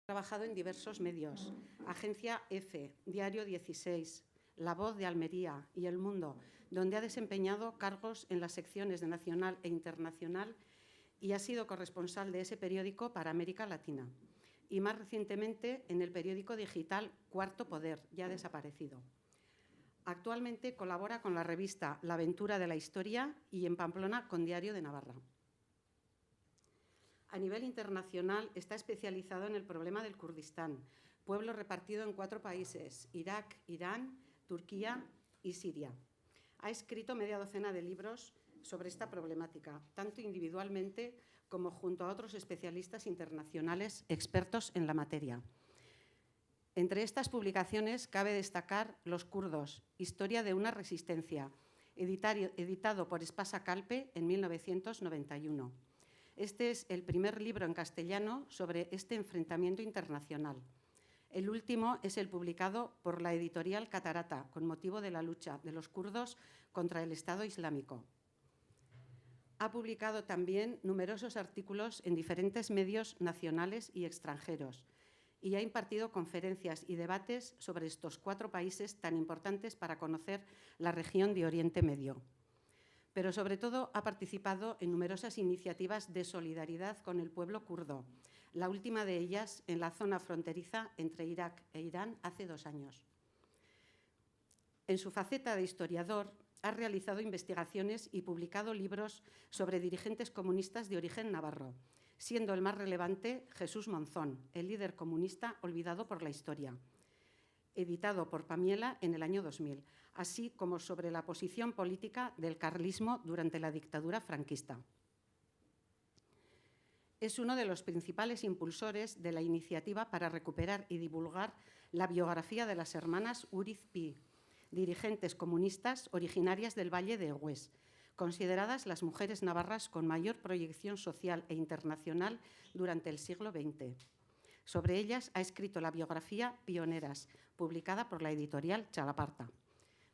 trabajado en diversos medios: Agencia EFE, Diario 16, La Voz de Almería y El Mundo, donde ha desempeñado cargos en las secciones de Nacional e Internacional y ha sido corresponsal de ese periódico para América Latina. Y más recientemente en el periódico digital Cuarto Poder, ya desaparecido. Actualmente colabora con la revista La Aventura de la Historia y en Pamplona con Diario de Navarra. A nivel internacional está especializado en el problema del Kurdistán, pueblo repartido en 4 países: Irak, Irán, Turquía y Siria. Ha escrito media docena de libros sobre esta problemática, tanto individualmente como junto a otros especialistas internacionales expertos en la materia. Entre estas publicaciones cabe destacar Los kurdos, historia de una resistencia, editado por Espasa Calpe en 1991. Este es el primer libro en castellano sobre este enfrentamiento internacional. El último es el publicado por la editorial Catarata, con motivo de la lucha de los kurdos contra el Estado Islámico. Ha publicado también numerosos artículos en diferentes medios nacionales y extranjeros y ha impartido conferencias y debates sobre estos 4 países tan importantes para conocer la región de Oriente Medio. Pero sobre todo ha participado en numerosas iniciativas de solidaridad con el pueblo kurdo, la última de ellas en la zona fronteriza entre Irak e Irán hace 2 años. En su faceta de historiador, ha realizado investigaciones y publicado libros sobre dirigentes comunistas de origen navarro, siendo el más relevante Jesús Monzón, el líder comunista olvidado por la historia, editado por Pamiela en el año 2000, así como sobre la posición política del carlismo durante la dictadura franquista. Es uno de los principales impulsores de la iniciativa para recuperar y divulgar la biografía de las hermanas Uriz Pi, dirigentes comunistas originarias del Valle de Egués, consideradas las mujeres navarras con mayor proyección social e internacional durante el siglo XX. Sobre ellas ha escrito la biografía Pioneras, publicada por la editorial Chalaparta.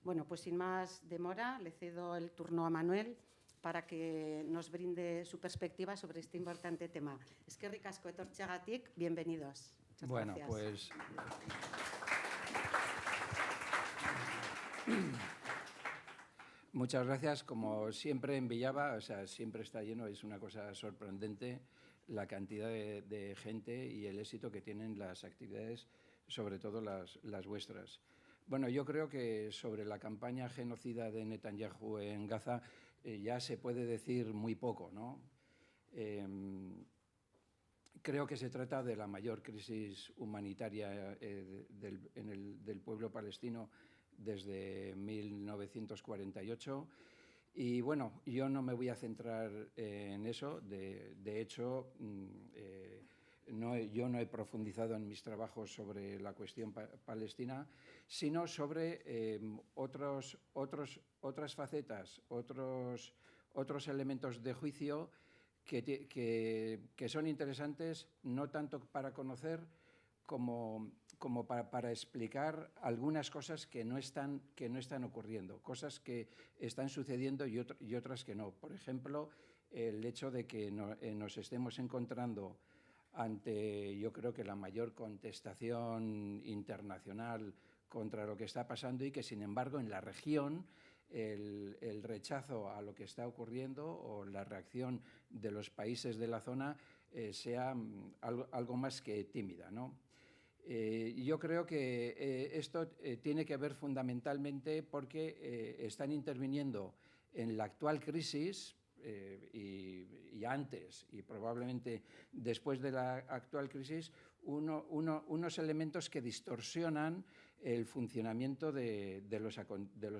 Bueno, pues sin más demora, le cedo el turno a Manuel para que nos brinde su perspectiva sobre este importante tema. Eskerrik asko etortzeagatik, bienvenidos. Muchas gracias. Pues muchas gracias. Como siempre en Villava, siempre está lleno, es una cosa sorprendente la cantidad de gente y el éxito que tienen las actividades, sobre todo las vuestras. Bueno, yo creo que sobre la campaña genocida de Netanyahu en Gaza ya se puede decir muy poco, ¿no? Creo que se trata de la mayor crisis humanitaria del pueblo palestino desde 1948. Y bueno, yo no me voy a centrar en eso. De hecho, yo no he profundizado en mis trabajos sobre la cuestión palestina, sino sobre otras facetas, otros elementos de juicio que son interesantes, no tanto para conocer como para explicar algunas cosas que no están ocurriendo, cosas que están sucediendo y otras que no. Por ejemplo, el hecho de que nos estemos encontrando ante, yo creo que la mayor contestación internacional contra lo que está pasando y que, sin embargo, en la región el rechazo a lo que está ocurriendo o la reacción de los países de la zona sea algo más que tímida, ¿no? Yo creo que esto tiene que ver fundamentalmente porque están interviniendo en la actual crisis y antes y probablemente después de la actual crisis unos elementos que distorsionan el funcionamiento de los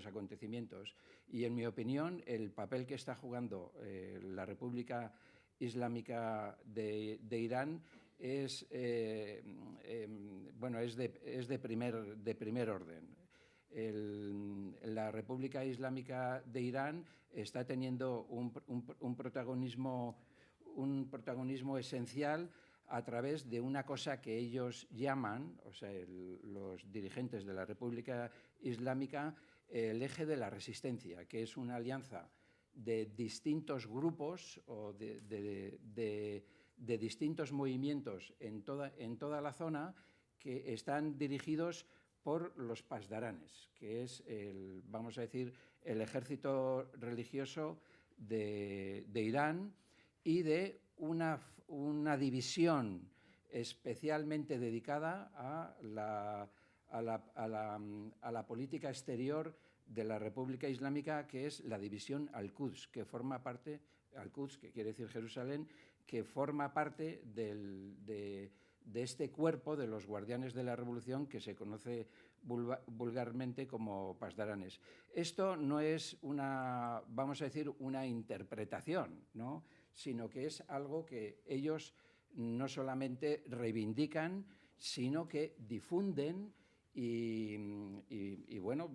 acontecimientos. Y en mi opinión el papel que está jugando la República Islámica de Irán es de primer orden. La República Islámica de Irán está teniendo un protagonismo esencial a través de una cosa que ellos llaman, los dirigentes de la República Islámica, el eje de la resistencia, que es una alianza de distintos grupos o de de distintos movimientos en toda la zona que están dirigidos por los pasdaranes, que es, vamos a decir, el ejército religioso de Irán, y de una división especialmente dedicada a la política exterior de la República Islámica, que es la división Al-Quds, que forma parte, Al-Quds, que quiere decir Jerusalén, que forma parte de este cuerpo de los guardianes de la revolución que se conoce vulgarmente como pasdaranes. Esto no es vamos a decir, una interpretación, ¿no?, sino que es algo que ellos no solamente reivindican, sino que difunden y bueno,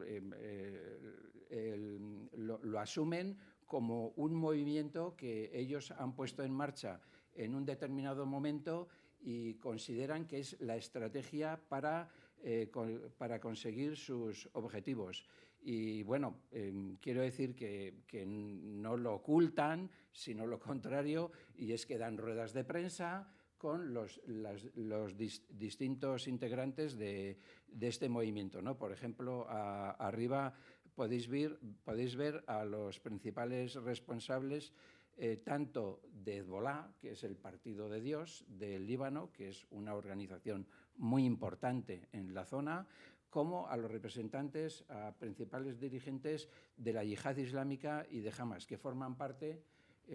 lo asumen como un movimiento que ellos han puesto en marcha en un determinado momento y consideran que es la estrategia para conseguir sus objetivos. Y bueno, quiero decir que no lo ocultan, sino lo contrario, y es que dan ruedas de prensa con los distintos integrantes de este movimiento, ¿no? Por ejemplo, arriba podéis ver a los principales responsables tanto de Hezbolá, que es el Partido de Dios del Líbano, que es una organización muy importante en la zona, como a los representantes, a principales dirigentes de la Yihad Islámica y de Hamas, que forman parte,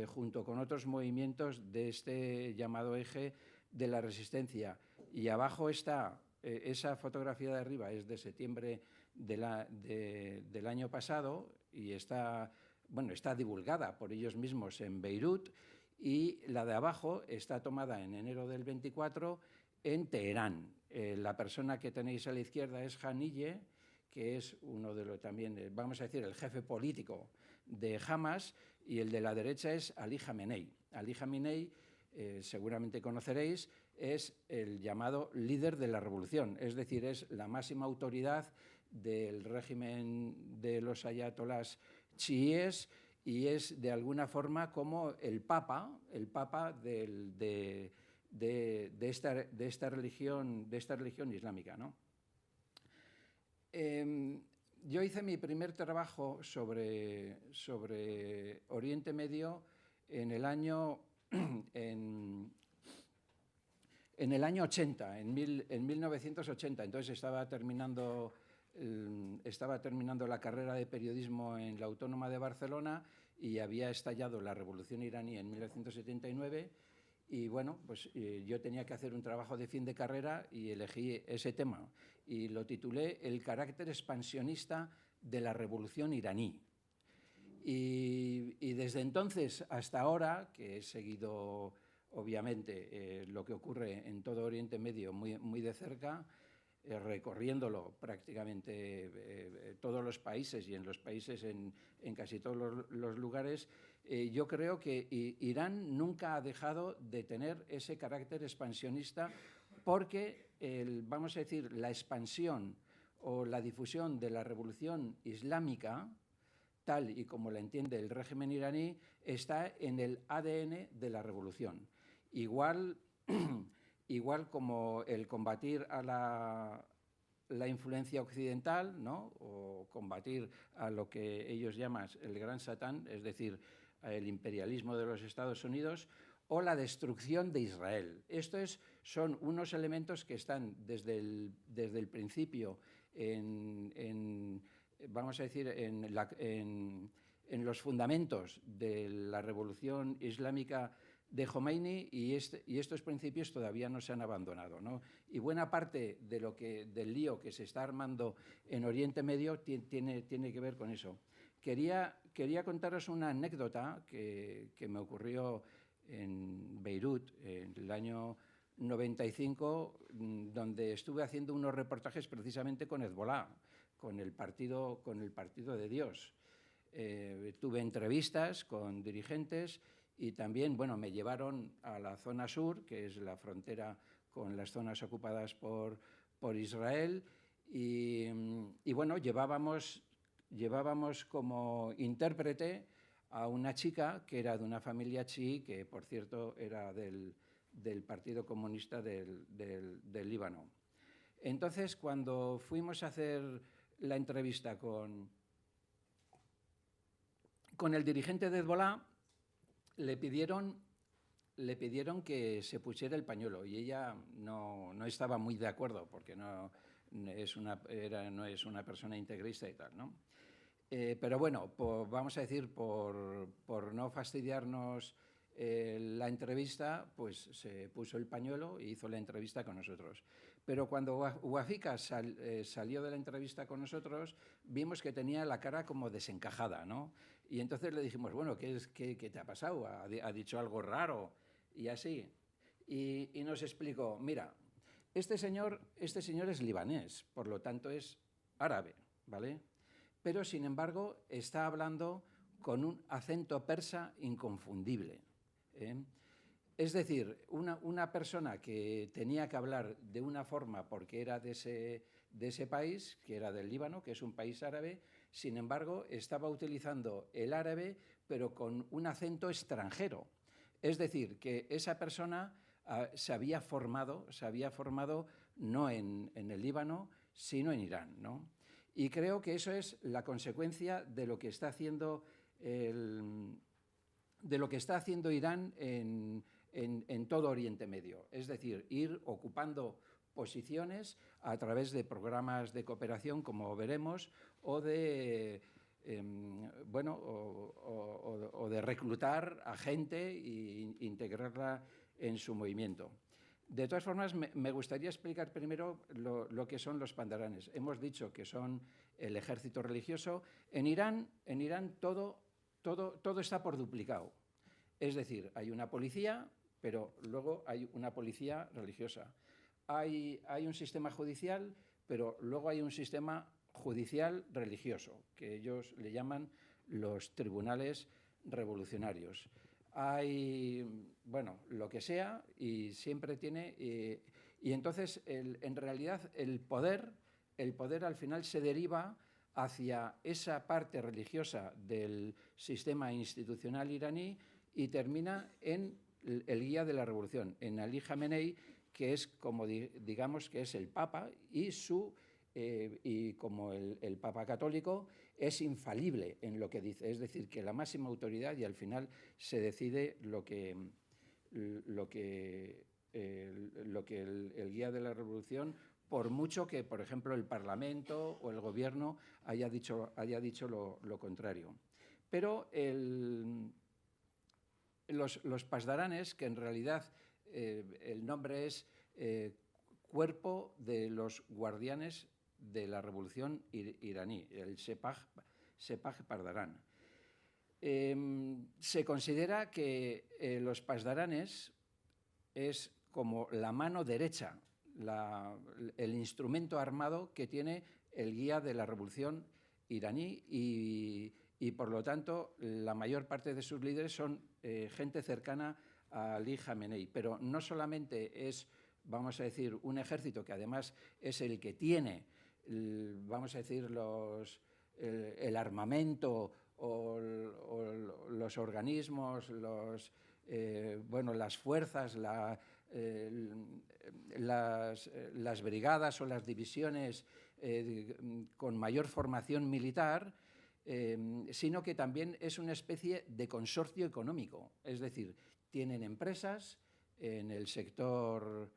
junto con otros movimientos de este llamado eje de la resistencia. Y abajo está, esa fotografía de arriba es de septiembre del año pasado y está divulgada por ellos mismos en Beirut, y la de abajo está tomada en enero del 24 en Teherán. La persona que tenéis a la izquierda es Haniyeh, que es uno de los también, vamos a decir, el jefe político de Hamas, y el de la derecha es Ali Khamenei. Ali Khamenei, seguramente conoceréis, es el llamado líder de la revolución, es decir, es la máxima autoridad del régimen de los ayatolás chiíes y es de alguna forma como el papa de esta religión islámica, ¿no? Yo hice mi primer trabajo sobre Oriente Medio en el año 80, en 1980. Entonces estaba terminando la carrera de periodismo en la Autónoma de Barcelona y había estallado la revolución iraní en 1979. Y bueno, pues yo tenía que hacer un trabajo de fin de carrera y elegí ese tema y lo titulé El carácter expansionista de la revolución iraní. Y desde entonces hasta ahora, que he seguido obviamente lo que ocurre en todo Oriente Medio muy, muy de cerca, recorriéndolo prácticamente todos los países y en los países en casi todos los lugares, yo creo que Irán nunca ha dejado de tener ese carácter expansionista porque, vamos a decir, la expansión o la difusión de la revolución islámica, tal y como la entiende el régimen iraní, está en el ADN de la revolución. Igual como el combatir a la influencia occidental, ¿no?, o combatir a lo que ellos llaman el gran Satán, es decir, el imperialismo de los Estados Unidos, o la destrucción de Israel. Estos son unos elementos que están desde el principio vamos a decir, en los fundamentos de la revolución islámica de Khomeini, y estos principios todavía no se han abandonado, ¿no? Y buena parte del lío que se está armando en Oriente Medio tiene que ver con eso. Quería contaros una anécdota que me ocurrió en Beirut en el año 95, donde estuve haciendo unos reportajes precisamente con Hezbolá, con el Partido de Dios. Tuve entrevistas con dirigentes y también, bueno, me llevaron a la zona sur, que es la frontera con las zonas ocupadas por Israel, y bueno, llevábamos como intérprete a una chica que era de una familia chií, que por cierto era del del Partido Comunista del Líbano. Entonces, cuando fuimos a hacer la entrevista con el dirigente de Hezbollah, le pidieron que se pusiera el pañuelo y ella no estaba muy de acuerdo porque no es una persona integrista y tal, ¿no? Pero bueno, vamos a decir, por no fastidiarnos la entrevista, pues se puso el pañuelo e hizo la entrevista con nosotros. Pero cuando Bouafika salió de la entrevista con nosotros, vimos que tenía la cara como desencajada, ¿no? Y entonces le dijimos, bueno, ¿qué te ha pasado? ¿Ha dicho algo raro? Y así. Y nos explicó, mira, este señor es libanés, por lo tanto es árabe, ¿vale? Pero, sin embargo, está hablando con un acento persa inconfundible, ¿eh? Es decir, una persona que tenía que hablar de una forma porque era de ese país, que era del Líbano, que es un país árabe, sin embargo, estaba utilizando el árabe, pero con un acento extranjero. Es decir, que esa persona se había formado no en el Líbano, sino en Irán, ¿no? Y creo que eso es la consecuencia de lo que está haciendo Irán en todo Oriente Medio. Es decir, ir ocupando posiciones a través de programas de cooperación, como veremos, o de de reclutar a gente e integrarla en su movimiento. De todas formas, me gustaría explicar primero lo que son los pandaranes. Hemos dicho que son el ejército religioso. En Irán todo está por duplicado. Es decir, hay una policía, pero luego hay una policía religiosa. Hay un sistema judicial, pero luego hay un sistema judicial religioso, que ellos le llaman los tribunales revolucionarios. Hay, bueno, lo que sea, y siempre tiene... y entonces, en realidad, el poder al final se deriva hacia esa parte religiosa del sistema institucional iraní y termina en el guía de la revolución, en Ali Jamenei, que es como digamos que es el Papa y como el Papa católico es infalible en lo que dice, es decir, que la máxima autoridad y al final se decide lo que el guía de la revolución, por mucho que, por ejemplo, el Parlamento o el Gobierno haya dicho lo contrario. Pero los pasdaranes, que en realidad el nombre es Cuerpo de los Guardianes de la Revolución Iraní, el Sepah Pasdarán. Se considera que los pasdaranes es como la mano derecha, el instrumento armado que tiene el guía de la Revolución Iraní y por lo tanto la mayor parte de sus líderes son gente cercana a Ali Jamenei. Pero no solamente es, vamos a decir, un ejército que además es el que tiene, vamos a decir, el armamento o los organismos, las fuerzas, las brigadas o las divisiones con mayor formación militar, sino que también es una especie de consorcio económico. Es decir, tienen empresas en el sector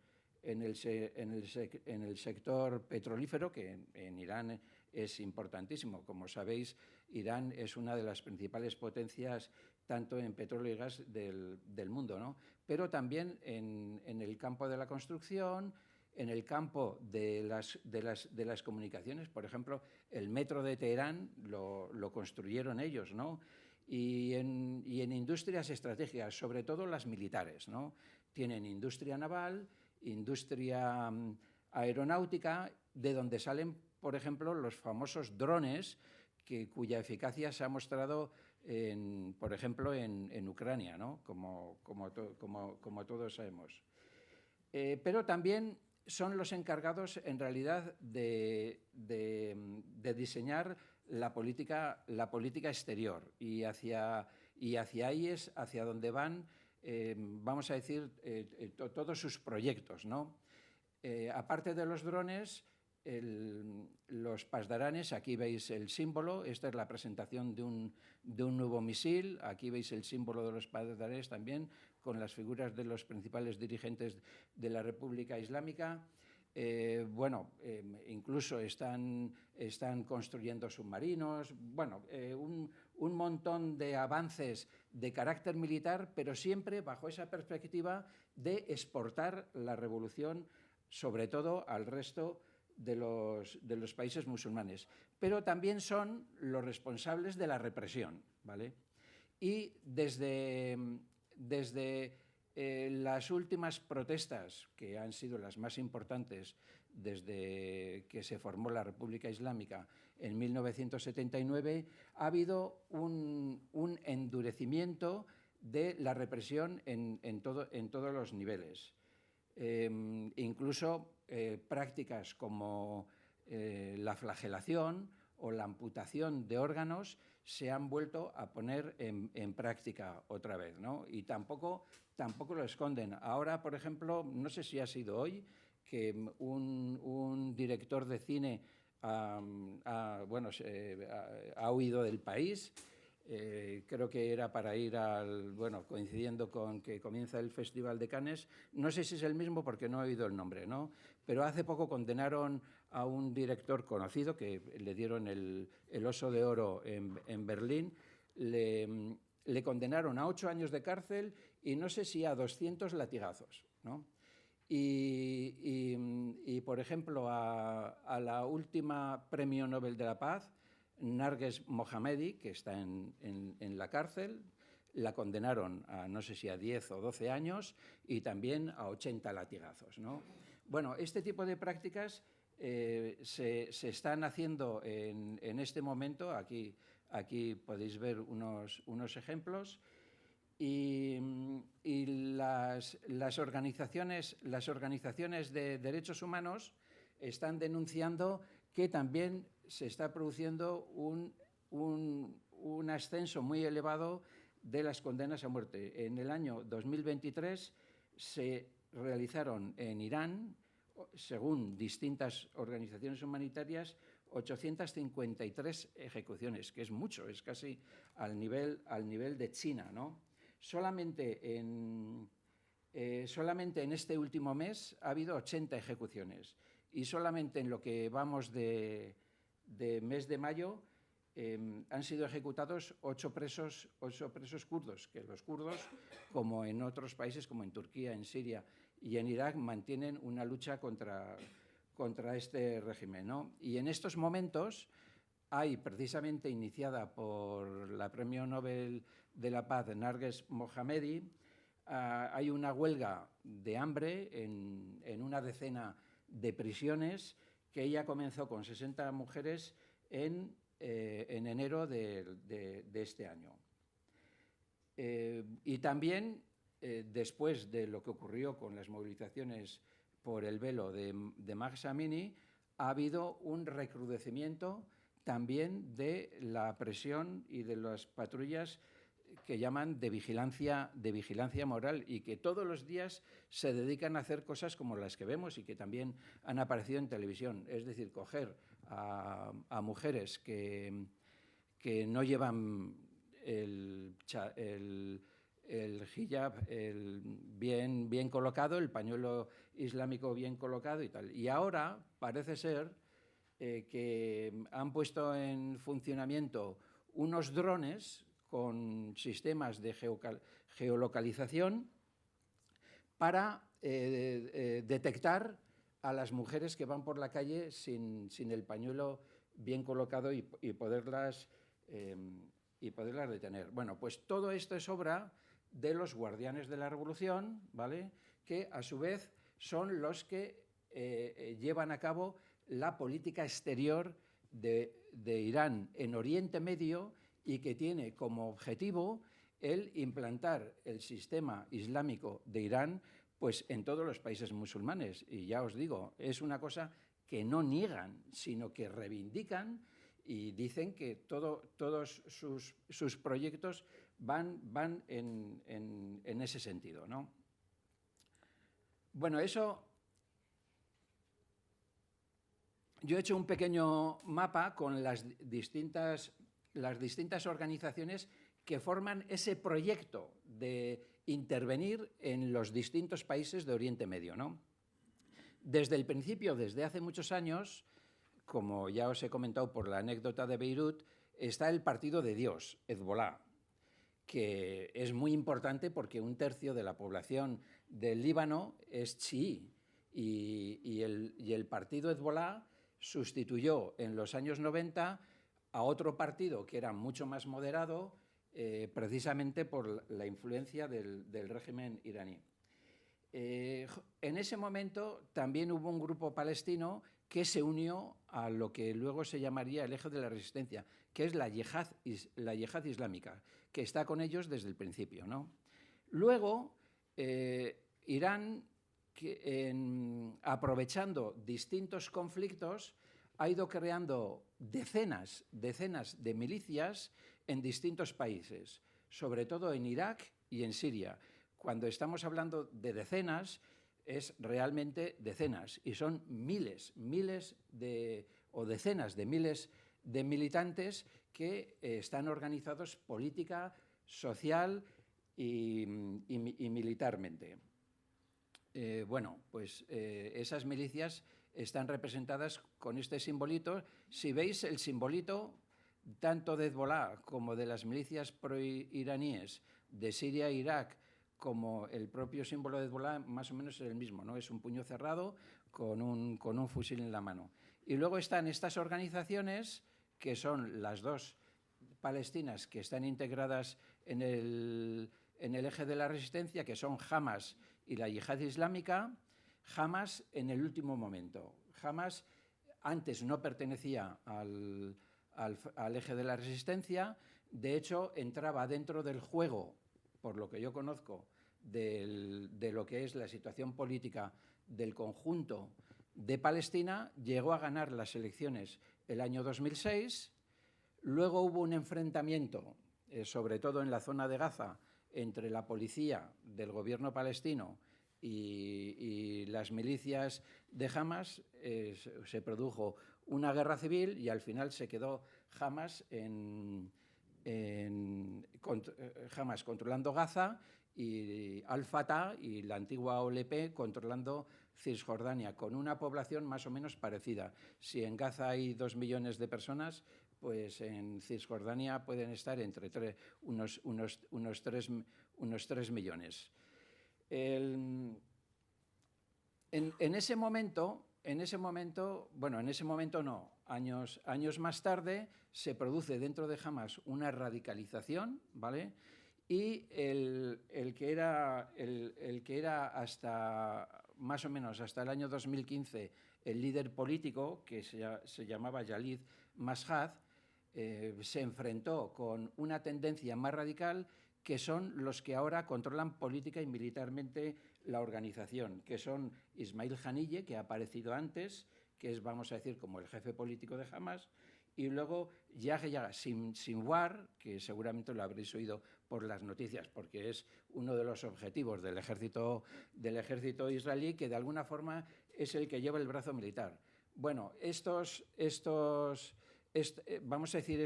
petrolífero, que en Irán es importantísimo. Como sabéis, Irán es una de las principales potencias tanto en petróleo y gas del mundo, ¿no? Pero también en el campo de la construcción, en el campo de las comunicaciones. Por ejemplo, el metro de Teherán lo construyeron ellos, ¿no? Y en industrias estratégicas, sobre todo las militares, ¿no? Tienen industria naval, industria aeronáutica, de donde salen, por ejemplo, los famosos drones, cuya eficacia se ha mostrado, por ejemplo, en Ucrania, ¿no? Como todos sabemos. Pero también son los encargados, en realidad, de diseñar la política exterior, y hacia ahí es hacia donde van vamos a decir, todos sus proyectos, ¿no? Aparte de los drones, los pasdaranes, aquí veis el símbolo, esta es la presentación de un nuevo misil, aquí veis el símbolo de los pasdaranes también, con las figuras de los principales dirigentes de la República Islámica. Incluso están construyendo submarinos, un montón de avances de carácter militar, pero siempre bajo esa perspectiva de exportar la revolución, sobre todo al resto de los países musulmanes. Pero también son los responsables de la represión, ¿vale? Y desde las últimas protestas, que han sido las más importantes desde que se formó la República Islámica en 1979, ha habido un endurecimiento de la represión en todos los niveles. Incluso prácticas como la flagelación o la amputación de órganos se han vuelto a poner en práctica otra vez, ¿no? Y tampoco lo esconden. Ahora, por ejemplo, no sé si ha sido hoy que un director de cine ha huido del país. Creo que era para ir coincidiendo con que comienza el Festival de Cannes. No sé si es el mismo porque no he oído el nombre, ¿no? Pero hace poco condenaron a un director conocido que le dieron el Oso de Oro en Berlín. Le condenaron a 8 años de cárcel y no sé si a 200 latigazos, ¿no? Y por ejemplo, a la última Premio Nobel de la Paz, Narges Mohammadi, que está en la cárcel, la condenaron a no sé si a 10 o 12 años y también a 80 latigazos, ¿no? Bueno, este tipo de prácticas se están haciendo en este momento. Aquí podéis ver unos ejemplos. Y las organizaciones de derechos humanos están denunciando que también se está produciendo un ascenso muy elevado de las condenas a muerte. En el año 2023 se realizaron en Irán, según distintas organizaciones humanitarias, 853 ejecuciones, que es mucho, es casi al nivel de China, ¿no? Solamente en este último mes ha habido 80 ejecuciones y solamente en lo que vamos de mes de mayo han sido ejecutados 8 presos kurdos, que los kurdos, como en otros países, como en Turquía, en Siria y en Irak, mantienen una lucha contra este régimen, ¿no? Y en estos momentos hay, precisamente iniciada por la Premio Nobel de la Paz, Narges Mohammadi, hay una huelga de hambre en una decena de prisiones que ella comenzó con 60 mujeres en enero de este año. Y también, después de lo que ocurrió con las movilizaciones por el velo de Mahsa Amini, ha habido un recrudecimiento también de la presión y de las patrullas que llaman de vigilancia moral y que todos los días se dedican a hacer cosas como las que vemos y que también han aparecido en televisión. Es decir, coger a mujeres que no llevan el hijab bien colocado, el pañuelo islámico bien colocado y tal. Y ahora parece ser que han puesto en funcionamiento unos drones con sistemas de geolocalización para detectar a las mujeres que van por la calle sin el pañuelo bien colocado y poderlas detener. Bueno, pues todo esto es obra de los guardianes de la revolución, ¿vale? Que a su vez son los que llevan a cabo la política exterior de Irán en Oriente Medio y que tiene como objetivo el implantar el sistema islámico de Irán pues, en todos los países musulmanes. Y ya os digo, es una cosa que no niegan, sino que reivindican y dicen que todos sus proyectos van en ese sentido, ¿no? Bueno, yo he hecho un pequeño mapa con las distintas organizaciones que forman ese proyecto de intervenir en los distintos países de Oriente Medio, ¿no? Desde el principio, desde hace muchos años, como ya os he comentado por la anécdota de Beirut, está el Partido de Dios, Hezbolá, que es muy importante porque 1/3 de la población del Líbano es chií, y el partido Hezbolá sustituyó en los años 90 a otro partido que era mucho más moderado, precisamente por la influencia del régimen iraní. En ese momento también hubo un grupo palestino que se unió a lo que luego se llamaría el eje de la resistencia, que es la yihad islámica, que está con ellos desde el principio, ¿no? Luego, Irán, aprovechando distintos conflictos, ha ido creando decenas de milicias en distintos países, sobre todo en Irak y en Siria. Cuando estamos hablando de decenas, es realmente decenas, y son miles o decenas de miles de militantes que están organizados política, social y militarmente. Bueno, pues esas milicias están representadas con este simbolito. Si veis el simbolito, tanto de Hezbolá como de las milicias proiraníes de Siria e Irak, como el propio símbolo de Hezbolá, más o menos es el mismo, ¿no? Es un puño cerrado con un fusil en la mano. Y luego están estas organizaciones, que son las dos palestinas que están integradas en el eje de la resistencia, que son Hamas y la Yihad Islámica. Hamas en el último momento. Hamas antes no pertenecía al eje de la resistencia, de hecho entraba dentro del juego, por lo que yo conozco, de lo que es la situación política del conjunto de Palestina. Llegó a ganar las elecciones el año 2006, luego hubo un enfrentamiento, sobre todo en la zona de Gaza, entre la policía del gobierno palestino y las milicias de Hamas. Se produjo una guerra civil y al final se quedó Hamas Hamas controlando Gaza y Al-Fatah y la antigua OLP controlando Cisjordania, con una población más o menos parecida. Si en Gaza hay 2 millones de personas, pues en Cisjordania pueden estar entre unos 3 millones. En ese momento no, años más tarde se produce dentro de Hamas una radicalización, ¿vale? Y el que era hasta más o menos hasta el año 2015 el líder político, que se llamaba Khalid Masjid, se enfrentó con una tendencia más radical, que son los que ahora controlan política y militarmente la organización, que son Ismail Haniyeh, que ha aparecido antes, que es, vamos a decir, como el jefe político de Hamas, y luego Yahya Sinwar, que seguramente lo habréis oído por las noticias, porque es uno de los objetivos del ejército israelí, que de alguna forma es el que lleva el brazo militar. Bueno, vamos a decir,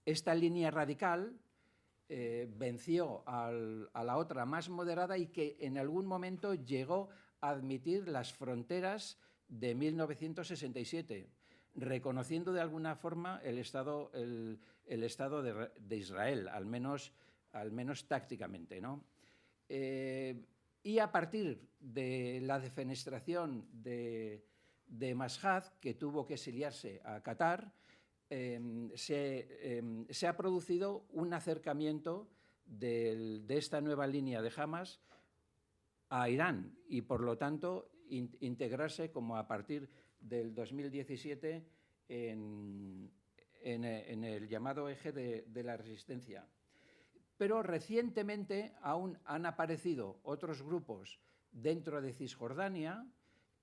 esta línea radical venció a la otra más moderada, y que en algún momento llegó a admitir las fronteras de 1967, reconociendo de alguna forma el Estado de Israel, al menos tácticamente, ¿no? Y a partir de la defenestración de Masjid, que tuvo que exiliarse a Qatar, se ha producido un acercamiento de esta nueva línea de Hamas a Irán, y por lo tanto integrarse como a partir del 2017 en el llamado eje de la resistencia. Pero recientemente aún han aparecido otros grupos dentro de Cisjordania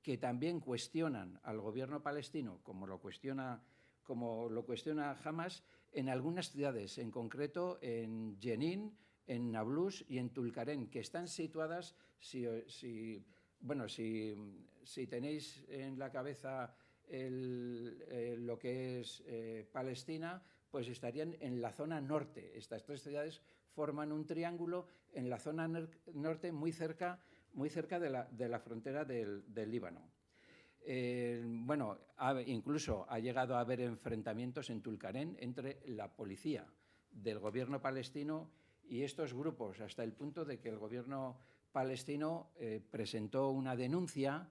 que también cuestionan al gobierno palestino, como lo cuestiona como lo cuestiona Hamas, en algunas ciudades, en concreto en Jenin, en Nablus y en Tulkarem, que están situadas, si tenéis en la cabeza lo que es Palestina, pues estarían en la zona norte. Estas tres ciudades forman un triángulo en la zona norte, muy cerca de la frontera del Líbano. Incluso ha llegado a haber enfrentamientos en Tulkarem entre la policía del gobierno palestino y estos grupos, hasta el punto de que el gobierno palestino presentó una denuncia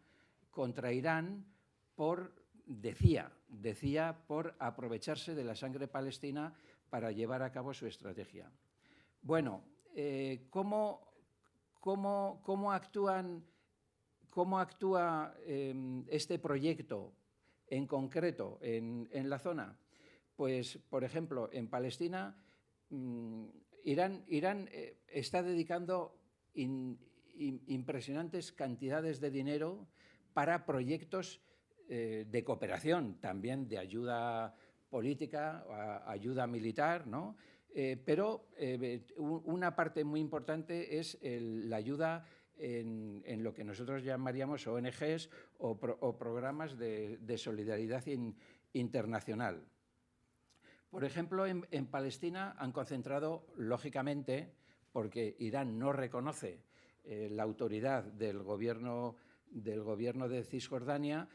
contra Irán decía por aprovecharse de la sangre palestina para llevar a cabo su estrategia. Bueno, ¿cómo actúa este proyecto en concreto en la zona? Pues, por ejemplo, en Palestina, Irán está dedicando impresionantes cantidades de dinero para proyectos de cooperación, también de ayuda política, ayuda militar, ¿no? Pero una parte muy importante es la ayuda en lo que nosotros llamaríamos ONGs o programas de solidaridad internacional. Por ejemplo, en Palestina han concentrado, lógicamente, porque Irán no reconoce la autoridad del gobierno de Cisjordania,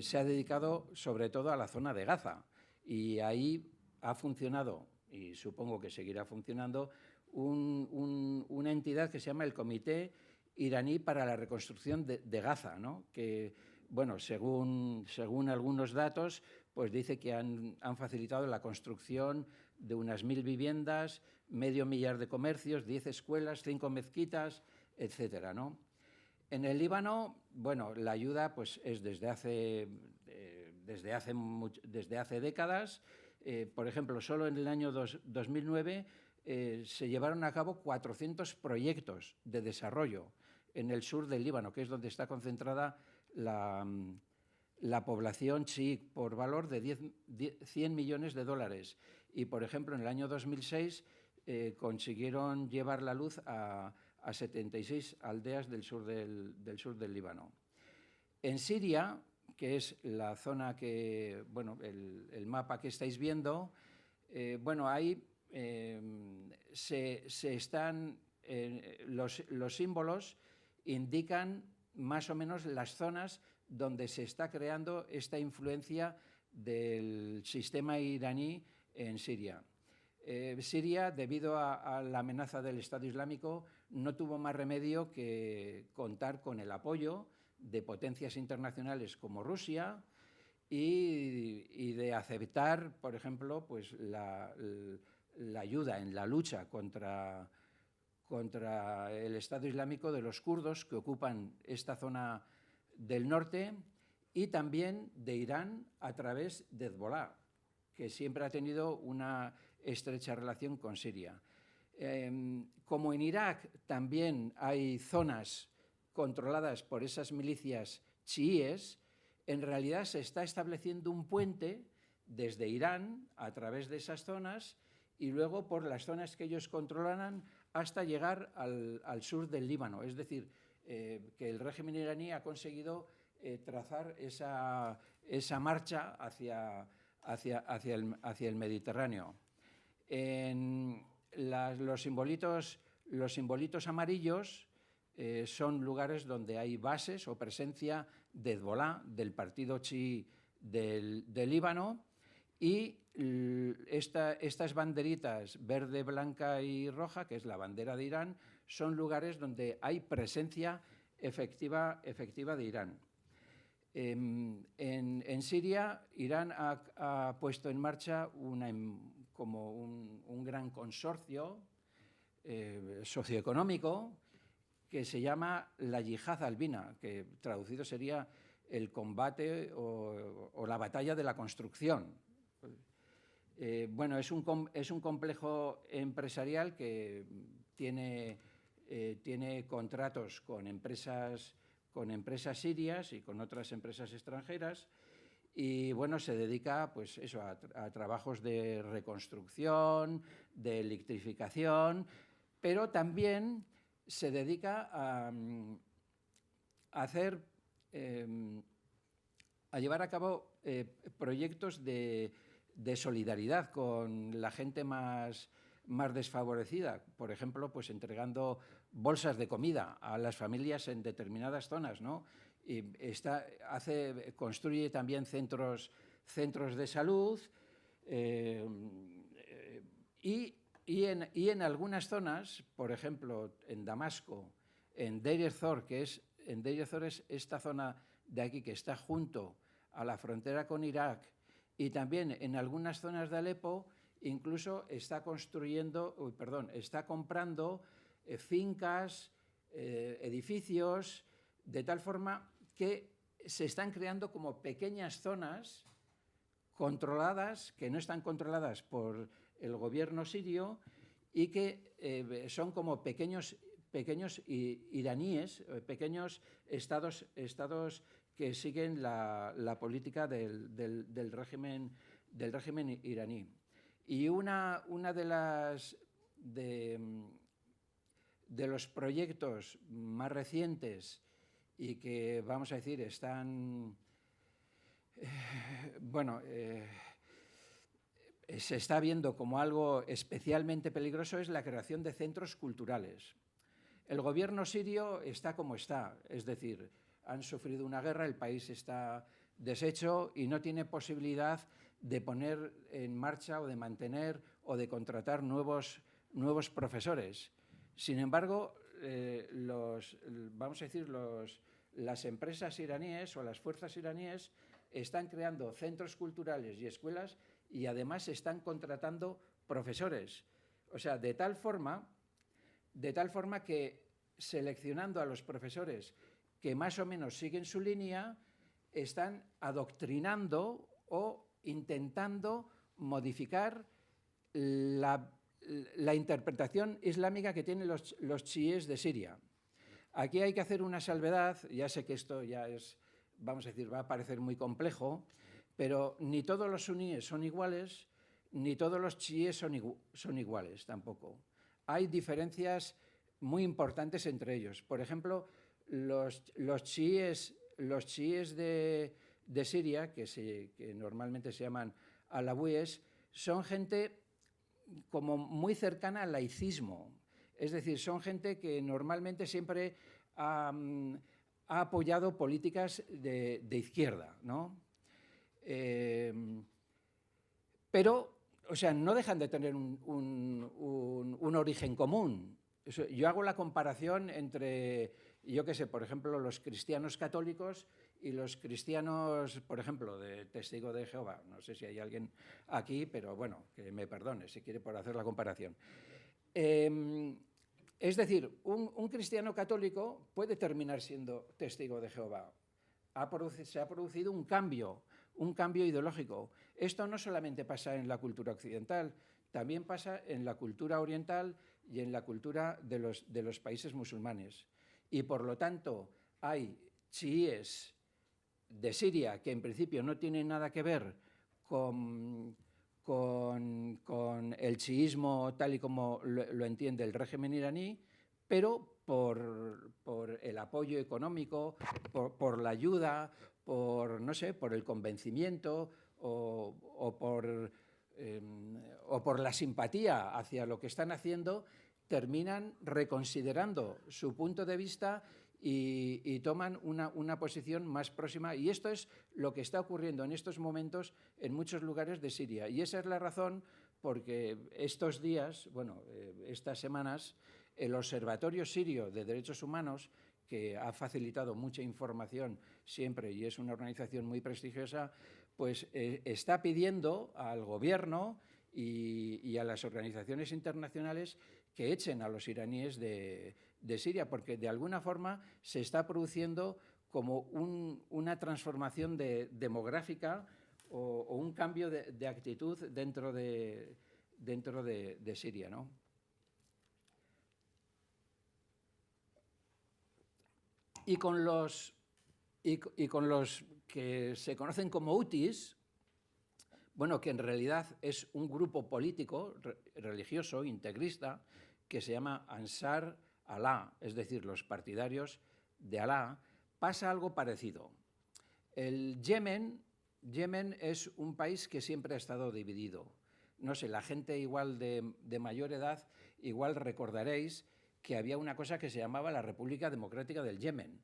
se ha dedicado sobre todo a la zona de Gaza. Y ahí ha funcionado, y supongo que seguirá funcionando, una entidad que se llama el Comité Iraní para la Reconstrucción de Gaza, ¿no? Que, bueno, según algunos datos, pues dice que han facilitado la construcción de unas 1.000 viviendas, 500.000 de comercios, 10 escuelas, 5 mezquitas, etcétera, ¿no? En el Líbano, bueno, la ayuda pues, es desde hace décadas. Por ejemplo, solo en el año 2009 se llevaron a cabo 400 proyectos de desarrollo en el sur del Líbano, que es donde está concentrada la población chií, por valor de 100 millones de dólares. Y, por ejemplo, en el año 2006 consiguieron llevar la luz a 76 aldeas del sur del Líbano. En Siria, que es la zona que, bueno, el mapa que estáis viendo, bueno, ahí los símbolos indican más o menos las zonas donde se está creando esta influencia del sistema iraní en Siria. Siria, debido a la amenaza del Estado Islámico, no tuvo más remedio que contar con el apoyo de potencias internacionales como Rusia y de aceptar, por ejemplo, pues la ayuda en la lucha contra el Estado Islámico de los kurdos que ocupan esta zona del norte, y también de Irán a través de Hezbolá, que siempre ha tenido una estrecha relación con Siria. Como en Irak también hay zonas controladas por esas milicias chiíes, en realidad se está estableciendo un puente desde Irán a través de esas zonas y luego por las zonas que ellos controlan hasta llegar al sur del Líbano. Es decir, que el régimen iraní ha conseguido trazar esa marcha hacia el Mediterráneo. Los simbolitos amarillos son lugares donde hay bases o presencia de Hezbolá, del partido chií del Líbano, y estas banderitas verde, blanca y roja, que es la bandera de Irán, son lugares donde hay presencia efectiva de Irán. En Siria, Irán ha puesto en marcha como un gran consorcio socioeconómico que se llama la Yihad Albina, que traducido sería el combate o la batalla de la construcción. Bueno, es un complejo empresarial que tiene contratos con empresas sirias y con otras empresas extranjeras, y bueno, se dedica pues eso, a trabajos de reconstrucción, de electrificación, pero también se dedica a hacer, a llevar a cabo proyectos de solidaridad con la gente más desfavorecida, por ejemplo, pues entregando bolsas de comida a las familias en determinadas zonas, ¿no? Y construye también centros de salud y en algunas zonas, por ejemplo, en Damasco, en Deir ez-Zor, en Deir ez-Zor es esta zona de aquí que está junto a la frontera con Irak, y también en algunas zonas de Alepo incluso está comprando fincas, edificios, de tal forma que se están creando como pequeñas zonas controladas, que no están controladas por el gobierno sirio y que son como pequeños iraníes, pequeños estados que siguen la política del régimen iraní. Y una de los proyectos más recientes y que, vamos a decir, están, se está viendo como algo especialmente peligroso es la creación de centros culturales. El gobierno sirio está como está, es decir, han sufrido una guerra, el país está deshecho y no tiene posibilidad de poner en marcha o de mantener o de contratar nuevos profesores. Sin embargo, las empresas iraníes o las fuerzas iraníes están creando centros culturales y escuelas y además están contratando profesores. O sea, de tal forma que seleccionando a los profesores que más o menos siguen su línea, están adoctrinando o intentando modificar la interpretación islámica que tienen los chiíes de Siria. Aquí hay que hacer una salvedad, ya sé que esto ya es, vamos a decir, va a parecer muy complejo, pero ni todos los suníes son iguales, ni todos los chiíes son iguales tampoco. Hay diferencias muy importantes entre ellos. Por ejemplo, los chiíes de Siria, que normalmente se llaman alawíes, son gente como muy cercana al laicismo. Es decir, son gente que normalmente siempre ha apoyado políticas de izquierda, ¿no? Pero, o sea, no dejan de tener un origen común. Yo hago la comparación entre, yo qué sé, por ejemplo, los cristianos católicos y los cristianos, por ejemplo, de Testigo de Jehová. No sé si hay alguien aquí, pero bueno, que me perdone si quiere por hacer la comparación. Es decir, un cristiano católico puede terminar siendo Testigo de Jehová. Se ha producido un cambio ideológico. Esto no solamente pasa en la cultura occidental, también pasa en la cultura oriental y en la cultura de los países musulmanes. Y por lo tanto hay chiíes de Siria que en principio no tienen nada que ver con el chiísmo tal y como lo entiende el régimen iraní, pero por el apoyo económico, por la ayuda, no sé, por el convencimiento o por la simpatía hacia lo que están haciendo, terminan reconsiderando su punto de vista y toman una posición más próxima. Y esto es lo que está ocurriendo en estos momentos en muchos lugares de Siria. Y esa es la razón porque estos días, estas semanas, el Observatorio Sirio de Derechos Humanos, que ha facilitado mucha información siempre y es una organización muy prestigiosa, pues está pidiendo al gobierno y a las organizaciones internacionales que echen a los iraníes de Siria, porque de alguna forma se está produciendo como una transformación demográfica o un cambio de actitud dentro de Siria, ¿no? Y con los que se conocen como hutis, bueno, que en realidad es un grupo político, religioso, integrista, que se llama Ansar Allah, es decir, los partidarios de Alá, pasa algo parecido. El Yemen es un país que siempre ha estado dividido. No sé, la gente igual de mayor edad, igual recordaréis que había una cosa que se llamaba la República Democrática del Yemen,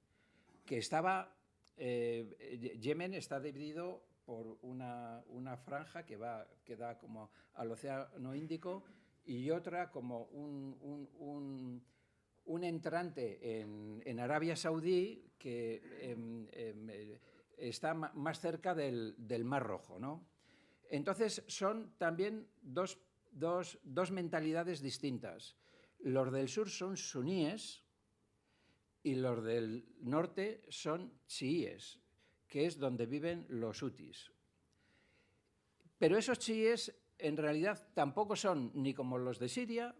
que estaba... Yemen está dividido por una franja que da como al Océano Índico y otra como un entrante en Arabia Saudí que está más cerca del Mar Rojo, ¿no? Entonces son también dos mentalidades distintas. Los del sur son suníes y los del norte son chiíes, que es donde viven los hutis. Pero esos chiíes en realidad tampoco son ni como los de Siria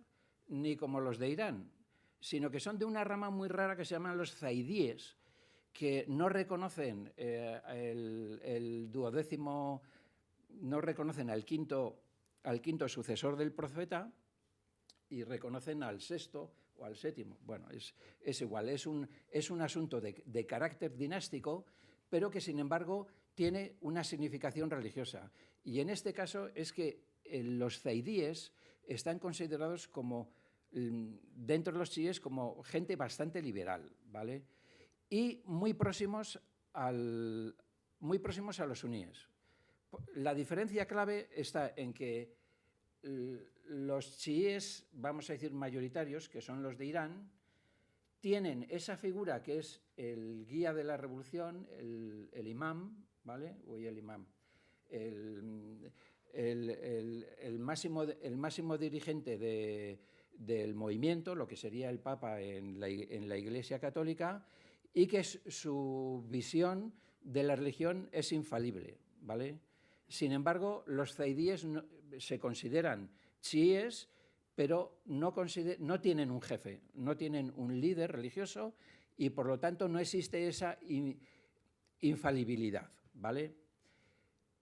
ni como los de Irán, sino que son de una rama muy rara que se llaman los zaidíes, que no reconocen el duodécimo, no reconocen al quinto sucesor del profeta y reconocen al sexto o al séptimo. Bueno, es igual, es un asunto de carácter dinástico, pero que sin embargo tiene una significación religiosa. Y en este caso es que los zaidíes están considerados como, dentro de los chiíes, como gente bastante liberal, ¿vale? Y muy próximos a los suníes. La diferencia clave está en que los chiíes, vamos a decir mayoritarios, que son los de Irán, tienen esa figura que es el guía de la revolución, el imam, ¿vale? O el imam, el máximo dirigente del movimiento, lo que sería el Papa en la Iglesia Católica, y que su visión de la religión es infalible, ¿vale? Sin embargo, los zaidíes se consideran chiíes, pero no tienen un jefe, no tienen un líder religioso y por lo tanto no existe esa infalibilidad, ¿vale?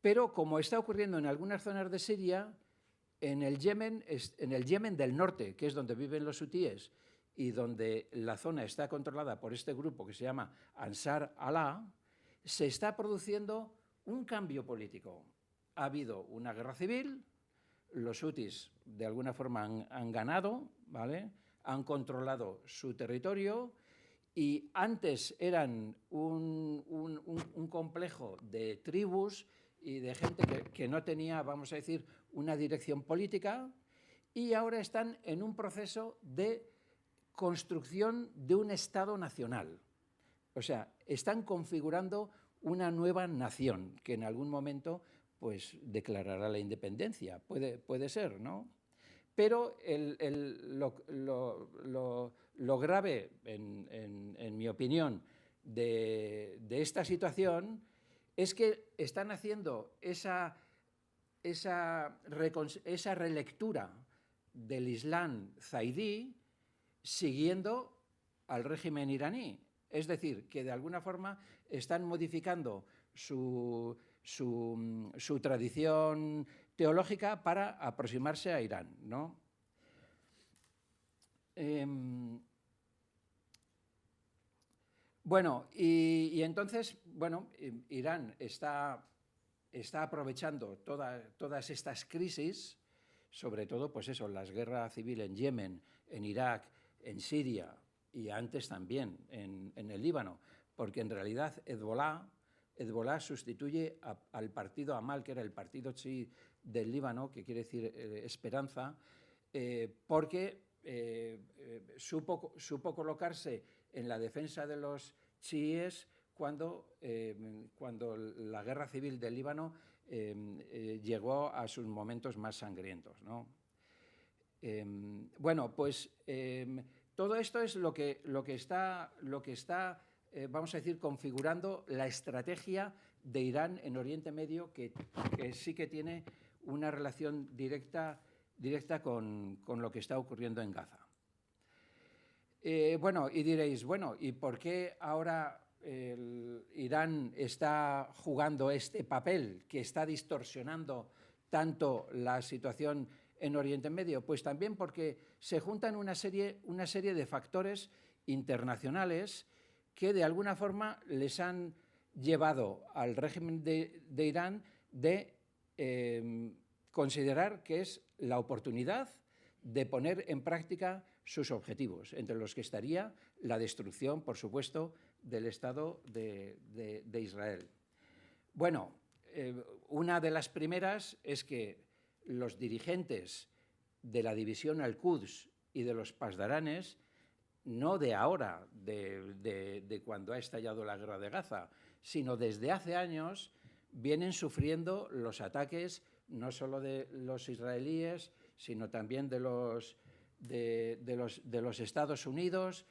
Pero como está ocurriendo en algunas zonas de Siria, en el Yemen del norte, que es donde viven los hutíes y donde la zona está controlada por este grupo que se llama Ansar Allah, se está produciendo un cambio político. Ha habido una guerra civil, los hutis de alguna forma han ganado, ¿vale? Han controlado su territorio y antes eran un complejo de tribus y de gente que no tenía, vamos a decir, una dirección política, y ahora están en un proceso de construcción de un Estado nacional. O sea, están configurando una nueva nación que en algún momento pues declarará la independencia, puede ser, ¿no? Pero lo grave, en mi opinión, de esta situación es que están haciendo esa relectura del Islam zaidí siguiendo al régimen iraní. Es decir, que de alguna forma están modificando su tradición teológica para aproximarse a Irán, ¿no? Bueno, y entonces, bueno, Irán está aprovechando todas estas crisis, sobre todo, pues eso, las guerras civiles en Yemen, en Irak, en Siria y antes también en el Líbano, porque en realidad Hezbollah sustituye al partido Amal, que era el partido chií del Líbano, que quiere decir esperanza, porque supo colocarse en la defensa de los chiíes cuando la guerra civil del Líbano llegó a sus momentos más sangrientos, ¿no? Bueno, pues todo esto es lo que está vamos a decir, configurando la estrategia de Irán en Oriente Medio, que sí que tiene una relación directa con lo que está ocurriendo en Gaza. Bueno, y diréis, bueno, ¿y por qué ahora Irán está jugando este papel que está distorsionando tanto la situación en Oriente Medio? Pues también porque se juntan una serie de factores internacionales que de alguna forma les han llevado al régimen de Irán de considerar que es la oportunidad de poner en práctica sus objetivos, entre los que estaría la destrucción, por supuesto, del Estado de Israel. Bueno, una de las primeras es que los dirigentes de la división Al-Quds y de los Pasdaranes, no de ahora, de cuando ha estallado la guerra de Gaza, sino desde hace años, vienen sufriendo los ataques no solo de los israelíes, sino también de los Estados Unidos,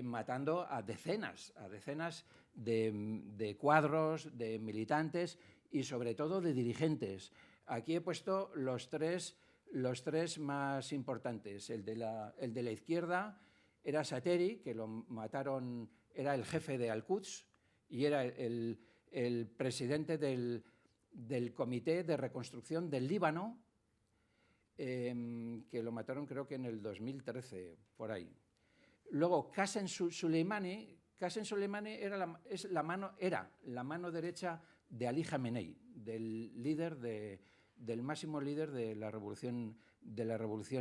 matando a decenas de cuadros, de militantes y sobre todo de dirigentes. Aquí he puesto los tres más importantes. El de la izquierda era Sateri, que lo mataron, era el jefe de Al-Quds y era el presidente del Comité de Reconstrucción del Líbano, que lo mataron creo que en el 2013, por ahí. Luego, Qasem Soleimani era la mano derecha de Ali Khamenei, del máximo líder de la revolución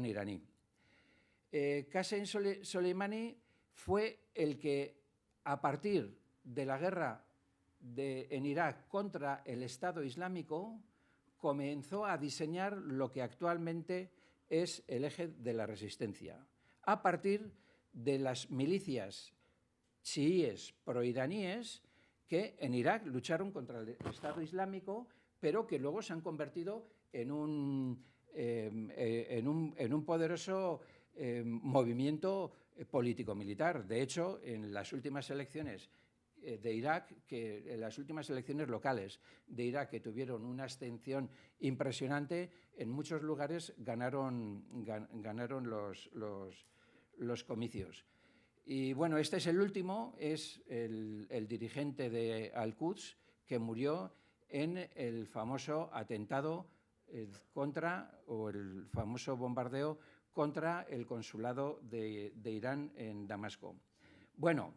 iraní. Qasem Soleimani fue el que, a partir de la guerra en Irak contra el Estado Islámico, comenzó a diseñar lo que actualmente es el eje de la resistencia, a partir de las milicias chiíes proiraníes que en Irak lucharon contra el Estado Islámico, pero que luego se han convertido en un poderoso movimiento político-militar. De hecho, en las últimas elecciones de Irak, en las últimas elecciones locales de Irak, que tuvieron una abstención impresionante, en muchos lugares ganaron los comicios. Y bueno, este es el último, es el dirigente de Al-Quds, que murió en el famoso atentado el famoso bombardeo contra el consulado de Irán en Damasco. Bueno,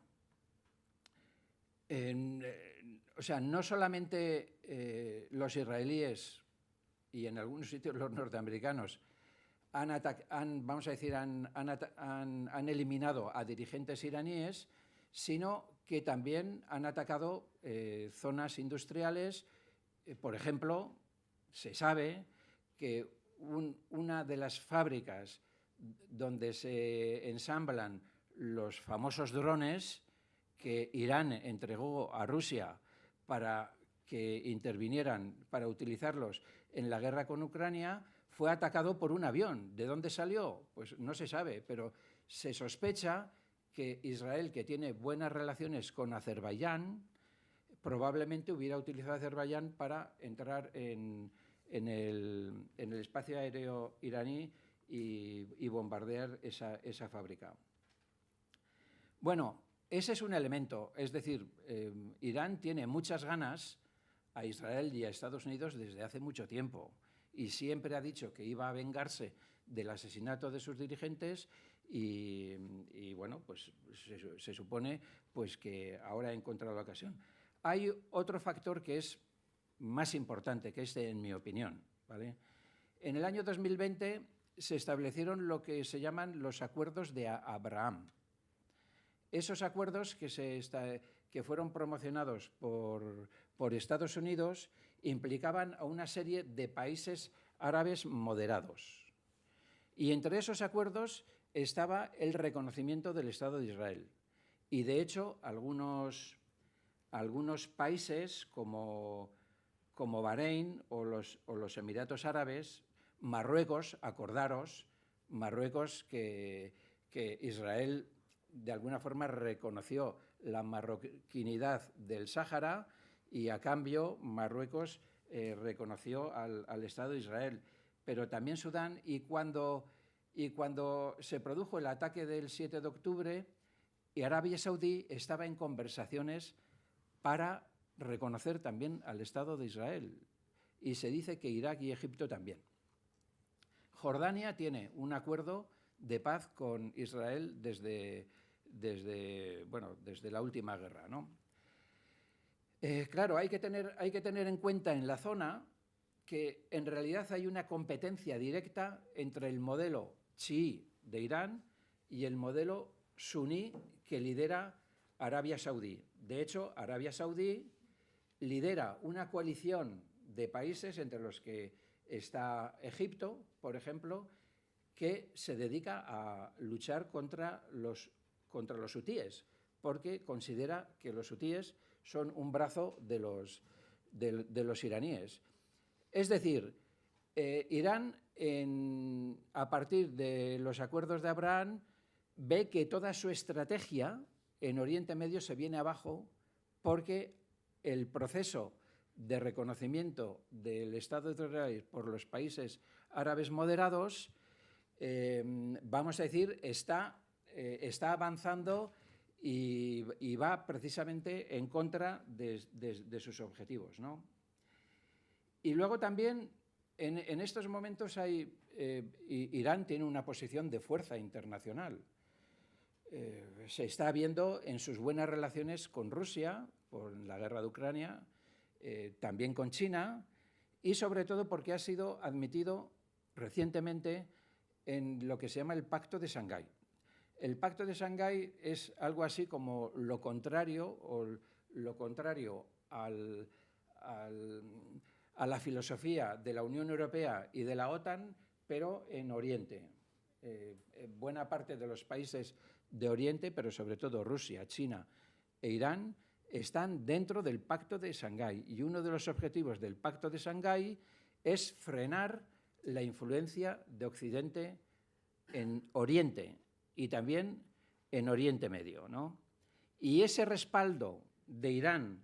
o sea, no solamente los israelíes y en algunos sitios los norteamericanos han eliminado a dirigentes iraníes, sino que también han atacado zonas industriales. Por ejemplo, se sabe que una de las fábricas donde se ensamblan los famosos drones que Irán entregó a Rusia para que intervinieran, para utilizarlos en la guerra con Ucrania, fue atacado por un avión. ¿De dónde salió? Pues no se sabe, pero se sospecha que Israel, que tiene buenas relaciones con Azerbaiyán, probablemente hubiera utilizado a Azerbaiyán para entrar en el espacio aéreo iraní y bombardear esa fábrica. Bueno, ese es un elemento, es decir, Irán tiene muchas ganas a Israel y a Estados Unidos desde hace mucho tiempo y siempre ha dicho que iba a vengarse del asesinato de sus dirigentes y bueno, pues se supone pues, que ahora ha encontrado la ocasión. Hay otro factor que es más importante que este, en mi opinión, ¿vale? En el año 2020 se establecieron lo que se llaman los acuerdos de Abraham. Esos acuerdos que fueron promocionados por Estados Unidos implicaban a una serie de países árabes moderados. Y entre esos acuerdos estaba el reconocimiento del Estado de Israel. Y de hecho, algunos países como Bahrein o los Emiratos Árabes, Marruecos, acordaros, Marruecos que Israel de alguna forma reconoció la marroquinidad del Sáhara y a cambio Marruecos reconoció al Estado de Israel, pero también Sudán, y cuando se produjo el ataque del 7 de octubre, Arabia Saudí estaba en conversaciones para reconocer también al Estado de Israel. Y se dice que Irak y Egipto también. Jordania tiene un acuerdo de paz con Israel desde la última guerra, ¿no? Claro, hay que tener en cuenta en la zona que en realidad hay una competencia directa entre el modelo chií de Irán y el modelo suní que lidera Arabia Saudí. De hecho, Arabia Saudí lidera una coalición de países entre los que está Egipto, por ejemplo, que se dedica a luchar contra los hutíes, porque considera que los hutíes son un brazo de los iraníes. Es decir, Irán, a partir de los acuerdos de Abraham, ve que toda su estrategia en Oriente Medio se viene abajo porque el proceso de reconocimiento del Estado de Israel por los países árabes moderados, vamos a decir, está avanzando y va precisamente en contra de sus objetivos, ¿no? Y luego también en estos momentos Irán tiene una posición de fuerza internacional. Se está viendo en sus buenas relaciones con Rusia, por la guerra de Ucrania, también con China, y sobre todo porque ha sido admitido recientemente en lo que se llama el Pacto de Shanghái. El Pacto de Shanghái es algo así como lo contrario a la filosofía de la Unión Europea y de la OTAN, pero en Oriente. Buena parte de los países de Oriente, pero sobre todo Rusia, China e Irán, están dentro del Pacto de Shanghái. Y uno de los objetivos del Pacto de Shanghái es frenar la influencia de Occidente en Oriente y también en Oriente Medio, ¿no? Y ese respaldo de Irán,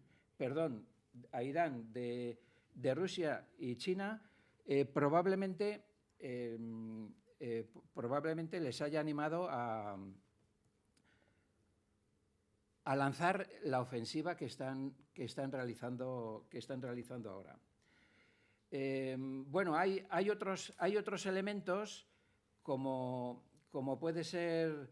de Rusia y China, probablemente les haya animado a lanzar la ofensiva que están realizando ahora. Bueno, hay otros elementos como puede ser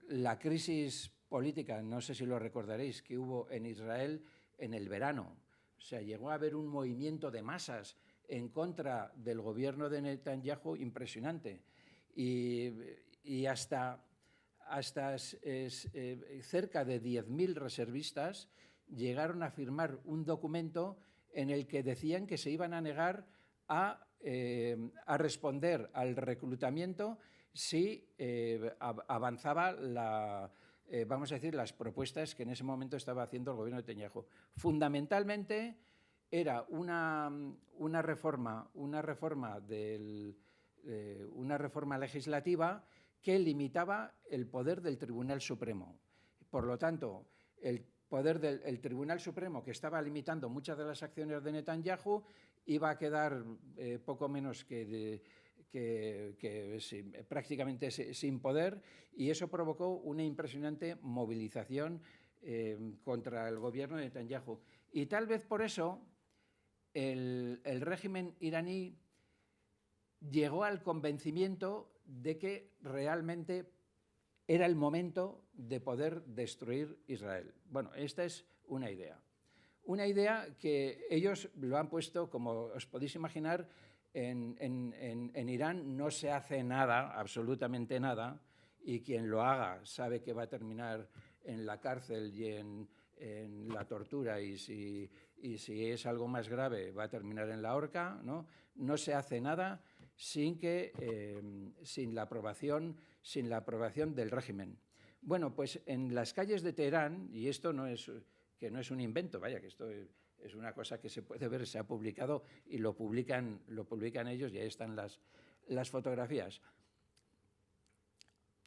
la crisis política, no sé si lo recordaréis, que hubo en Israel en el verano. O sea, llegó a haber un movimiento de masas en contra del gobierno de Netanyahu impresionante. Y hasta cerca de 10.000 reservistas llegaron a firmar un documento en el que decían que se iban a negar a responder al reclutamiento si avanzaba vamos a decir, las propuestas que en ese momento estaba haciendo el gobierno de Netanyahu. Fundamentalmente era una reforma legislativa que limitaba el poder del Tribunal Supremo. Por lo tanto, el poder del Tribunal Supremo, que estaba limitando muchas de las acciones de Netanyahu, iba a quedar poco menos prácticamente sin poder, y eso provocó una impresionante movilización contra el gobierno de Netanyahu. Y tal vez por eso el régimen iraní llegó al convencimiento de que realmente era el momento de poder destruir Israel. Bueno, esta es una idea. Una idea que ellos lo han puesto, como os podéis imaginar, en Irán no se hace nada, absolutamente nada, y quien lo haga sabe que va a terminar en la cárcel y en la tortura, y si es algo más grave va a terminar en la horca, ¿no? No se hace nada sin la aprobación del régimen. Bueno, pues en las calles de Teherán, y esto no es un invento, vaya, que esto es una cosa que se puede ver, se ha publicado y lo publican ellos, y ahí están las fotografías.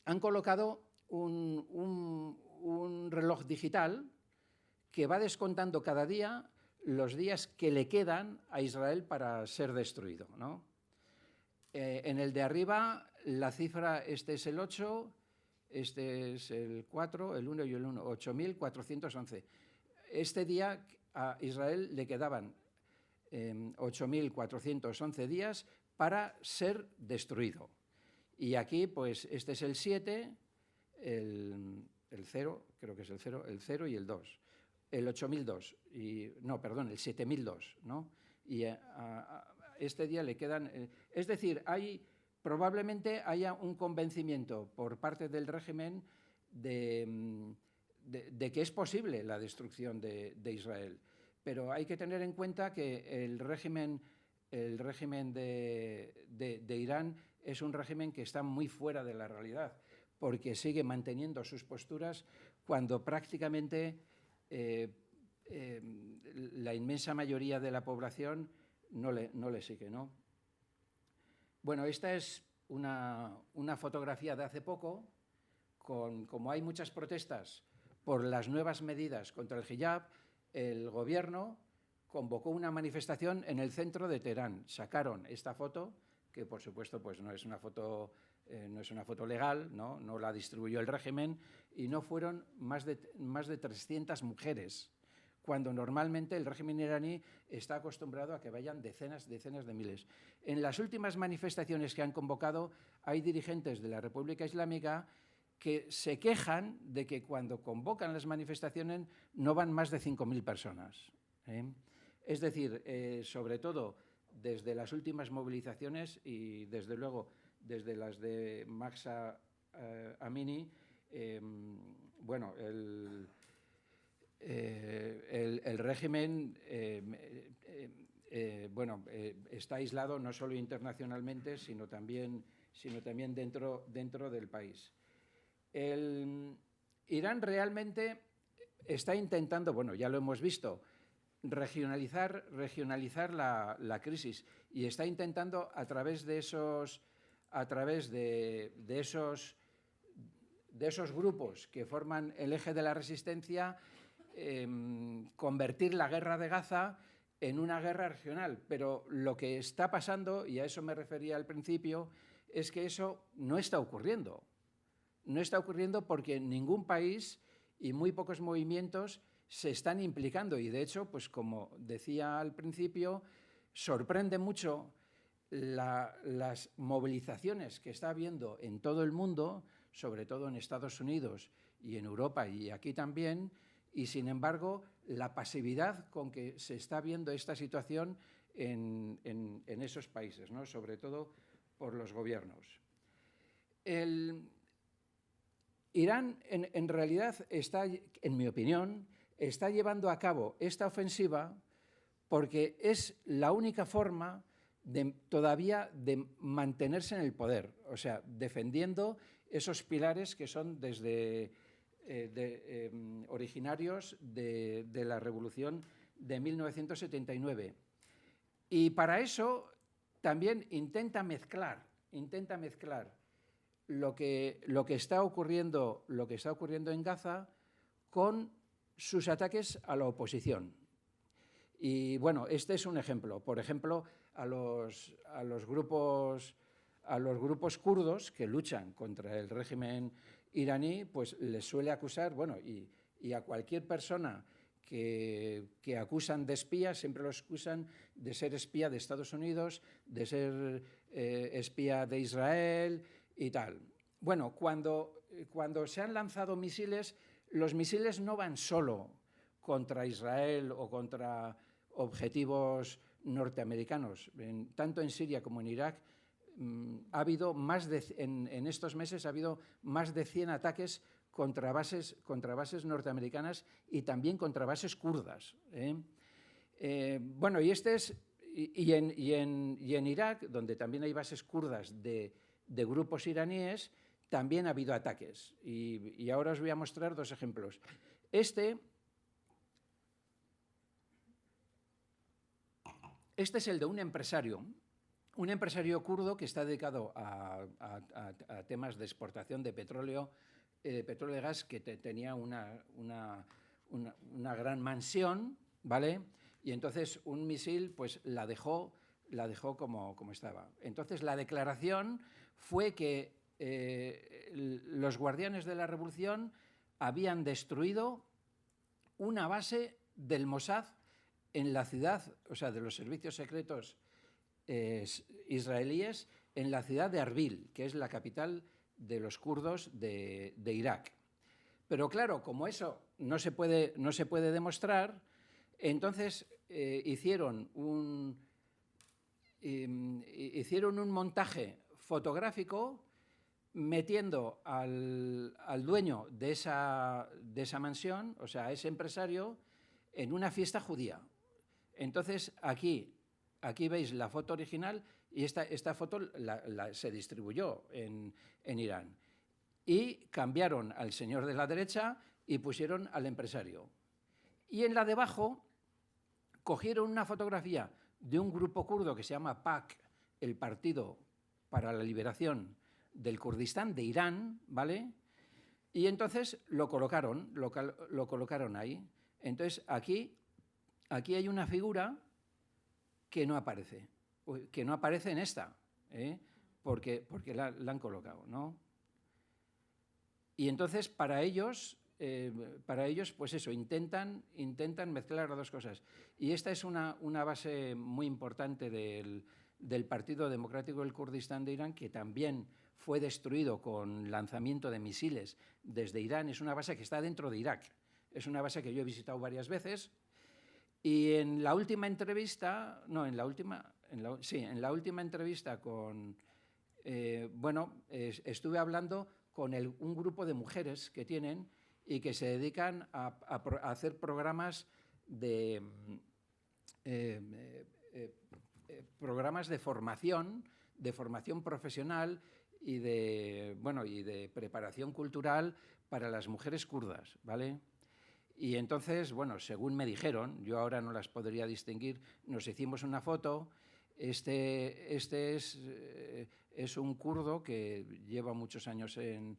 Han colocado un reloj digital que va descontando cada día los días que le quedan a Israel para ser destruido, ¿no? En el de arriba la cifra, este es el 8, este es el 4, el 1 y el 1, 8.411. este día a Israel le quedaban 8.411 días para ser destruido. Y aquí, pues, este es el 7, el 0, creo que es el 0 y el 2. El 8.002, perdón, el 7.002, ¿no? Y a este día le quedan... es decir, probablemente haya un convencimiento por parte del régimen de que es posible la destrucción de Israel. Pero hay que tener en cuenta que el régimen de Irán es un régimen que está muy fuera de la realidad, porque sigue manteniendo sus posturas cuando prácticamente la inmensa mayoría de la población no le sigue, ¿no? Bueno, esta es una fotografía de hace poco, como hay muchas protestas por las nuevas medidas contra el hijab, el gobierno convocó una manifestación en el centro de Teherán. Sacaron esta foto, que por supuesto pues no es una foto legal, no la distribuyó el régimen, y no fueron más de 300 mujeres, cuando normalmente el régimen iraní está acostumbrado a que vayan decenas de miles. En las últimas manifestaciones que han convocado hay dirigentes de la República Islámica que se quejan de que cuando convocan las manifestaciones no van más de 5.000 personas. Es decir, sobre todo desde las últimas movilizaciones y desde luego desde las de Mahsa Amini, bueno, el régimen está aislado no solo internacionalmente, sino también dentro del país. Irán realmente está intentando, bueno, ya lo hemos visto, regionalizar la crisis, y está intentando a través de esos grupos que forman el eje de la resistencia, convertir la guerra de Gaza en una guerra regional. Pero lo que está pasando, y a eso me refería al principio, es que eso no está ocurriendo. No está ocurriendo porque ningún país y muy pocos movimientos se están implicando. Y de hecho, pues como decía al principio, sorprende mucho las movilizaciones que está habiendo en todo el mundo, sobre todo en Estados Unidos y en Europa y aquí también, y sin embargo la pasividad con que se está viendo esta situación en esos países, ¿no? Sobre todo por los gobiernos. Irán en realidad está, en mi opinión, está llevando a cabo esta ofensiva porque es la única forma todavía de mantenerse en el poder, o sea, defendiendo esos pilares que son originarios de la Revolución de 1979. Y para eso también intenta mezclar lo que está ocurriendo en Gaza con sus ataques a la oposición. Y bueno, este es un ejemplo. Por ejemplo, a los grupos kurdos que luchan contra el régimen iraní, pues les suele acusar, bueno, y a cualquier persona que acusan de espía, siempre los acusan de ser espía de Estados Unidos, de ser espía de Israel y tal. Bueno, cuando se han lanzado misiles, los misiles no van solo contra Israel o contra objetivos norteamericanos. Tanto en Siria como en Irak ha habido en estos meses ha habido más de 100 ataques contra bases norteamericanas y también contra bases kurdas. Bueno, y en Irak, donde también hay bases kurdas de grupos iraníes, también ha habido ataques. Y ahora os voy a mostrar dos ejemplos. Este es el de un empresario kurdo que está dedicado a temas de exportación de petróleo y gas, que tenía una gran mansión, ¿vale? Y entonces un misil pues la dejó como estaba. Entonces la declaración fue que los guardianes de la revolución habían destruido una base del Mossad en la ciudad, o sea, de los servicios secretos israelíes, en la ciudad de Arbil, que es la capital de los kurdos de Irak. Pero claro, como eso no se puede demostrar, entonces hicieron un montaje fotográfico metiendo al dueño de esa mansión, o sea, a ese empresario, en una fiesta judía. Entonces, aquí veis la foto original y esta foto se distribuyó en Irán. Y cambiaron al señor de la derecha y pusieron al empresario. Y en la de abajo cogieron una fotografía de un grupo kurdo que se llama PAK, el Partido para la Liberación del Kurdistán de Irán, ¿vale? Y entonces lo colocaron ahí. Entonces aquí hay una figura que no aparece en esta, porque la han colocado, ¿no? Y entonces para ellos, pues eso, intentan mezclar las dos cosas. Y esta es una base muy importante del Partido Democrático del Kurdistán de Irán, que también fue destruido con lanzamiento de misiles desde Irán. Es una base que está dentro de Irak. Es una base que yo he visitado varias veces. Y en la última entrevista, estuve hablando con un grupo de mujeres que tienen y que se dedican a hacer programas de formación profesional y de preparación cultural para las mujeres kurdas, ¿vale? Y entonces, bueno, según me dijeron, yo ahora no las podría distinguir, nos hicimos una foto. Este es un kurdo que lleva muchos años en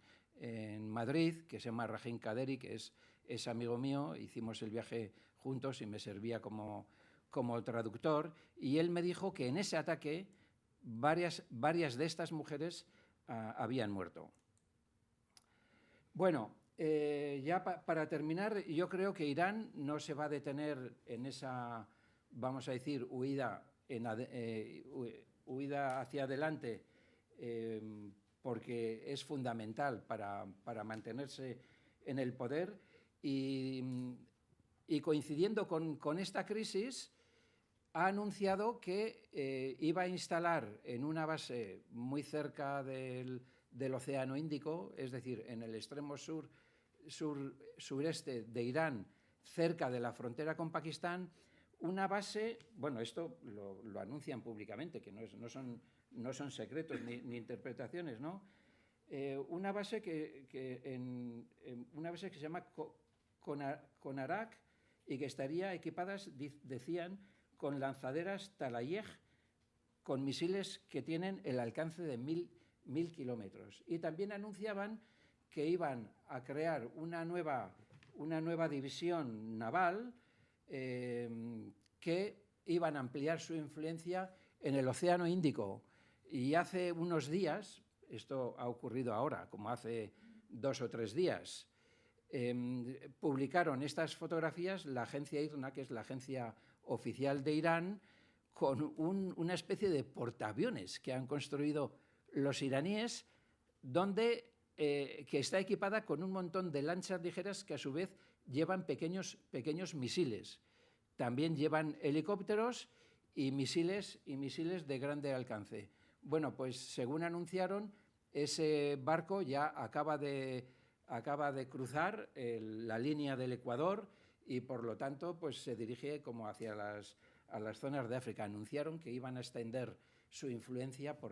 Madrid, que se llama Rahim Kaderi, que es amigo mío. Hicimos el viaje juntos y me servía como traductor. Y él me dijo que en ese ataque varias de estas mujeres habían muerto. Bueno, ya para terminar, yo creo que Irán no se va a detener en esa, vamos a decir, huida hacia adelante, porque es fundamental para mantenerse en el poder. Y coincidiendo con esta crisis, ha anunciado que iba a instalar en una base muy cerca del Océano Índico, es decir, en el extremo sureste de Irán, cerca de la frontera con Pakistán, una base, bueno, esto lo anuncian públicamente, que no son secretos ni interpretaciones, ¿no? Una base que se llama Konarak y que estaría equipada, decían, con lanzaderas Talayeh, con misiles que tienen el alcance de 1000 kilómetros. Y también anunciaban que iban a crear una nueva división naval, que iban a ampliar su influencia en el Océano Índico. Y hace unos días, esto ha ocurrido ahora, como hace 2 o 3 días, publicaron estas fotografías la agencia IRNA, que es la agencia oficial de Irán, con una especie de portaaviones que han construido los iraníes, que está equipada con un montón de lanchas ligeras que a su vez llevan pequeños misiles. También llevan helicópteros y misiles de grande alcance. Bueno, pues según anunciaron, ese barco ya acaba de cruzar la línea del Ecuador y por lo tanto pues se dirige como hacia a las zonas de África. Anunciaron que iban a extender su influencia por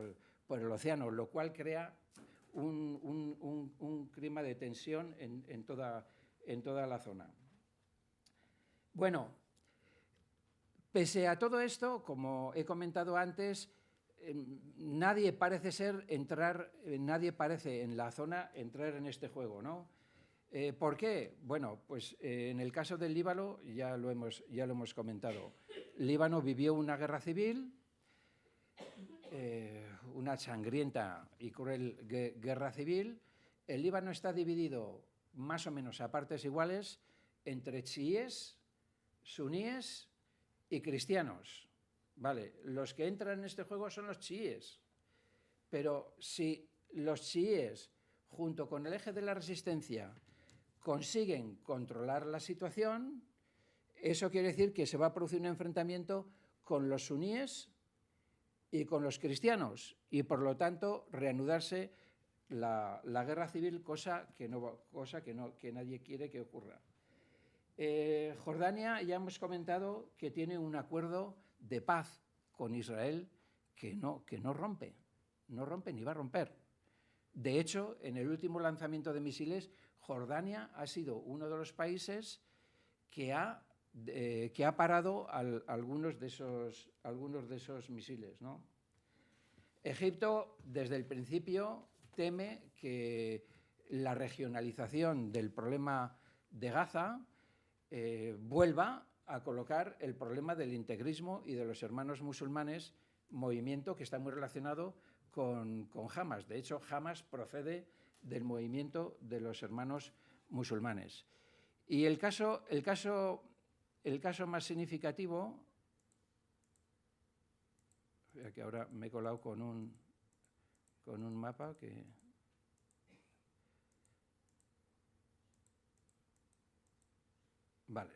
el océano, lo cual crea un clima de tensión en toda la zona. Bueno, pese a todo esto, como he comentado antes, nadie parece en la zona entrar en este juego, ¿no? ¿Por qué? Bueno, pues en el caso del Líbano ya lo hemos comentado. Líbano vivió una guerra civil, una sangrienta y cruel guerra civil. El Líbano está dividido más o menos a partes iguales entre chiíes, suníes y cristianos. Vale, los que entran en este juego son los chiíes. Pero si los chiíes, junto con el eje de la resistencia, consiguen controlar la situación, eso quiere decir que se va a producir un enfrentamiento con los suníes y con los cristianos, y por lo tanto reanudarse la guerra civil, cosa que nadie quiere que ocurra. Jordania, ya hemos comentado que tiene un acuerdo de paz con Israel que no rompe ni va a romper. De hecho, en el último lanzamiento de misiles, Jordania ha sido uno de los países que ha parado algunos de esos misiles, ¿no? Egipto, desde el principio, teme que la regionalización del problema de Gaza vuelva a colocar el problema del integrismo y de los hermanos musulmanes, movimiento que está muy relacionado con Hamas. De hecho, Hamas procede del movimiento de los hermanos musulmanes. Y el caso más significativo, que ahora me he colado con un mapa que... Vale.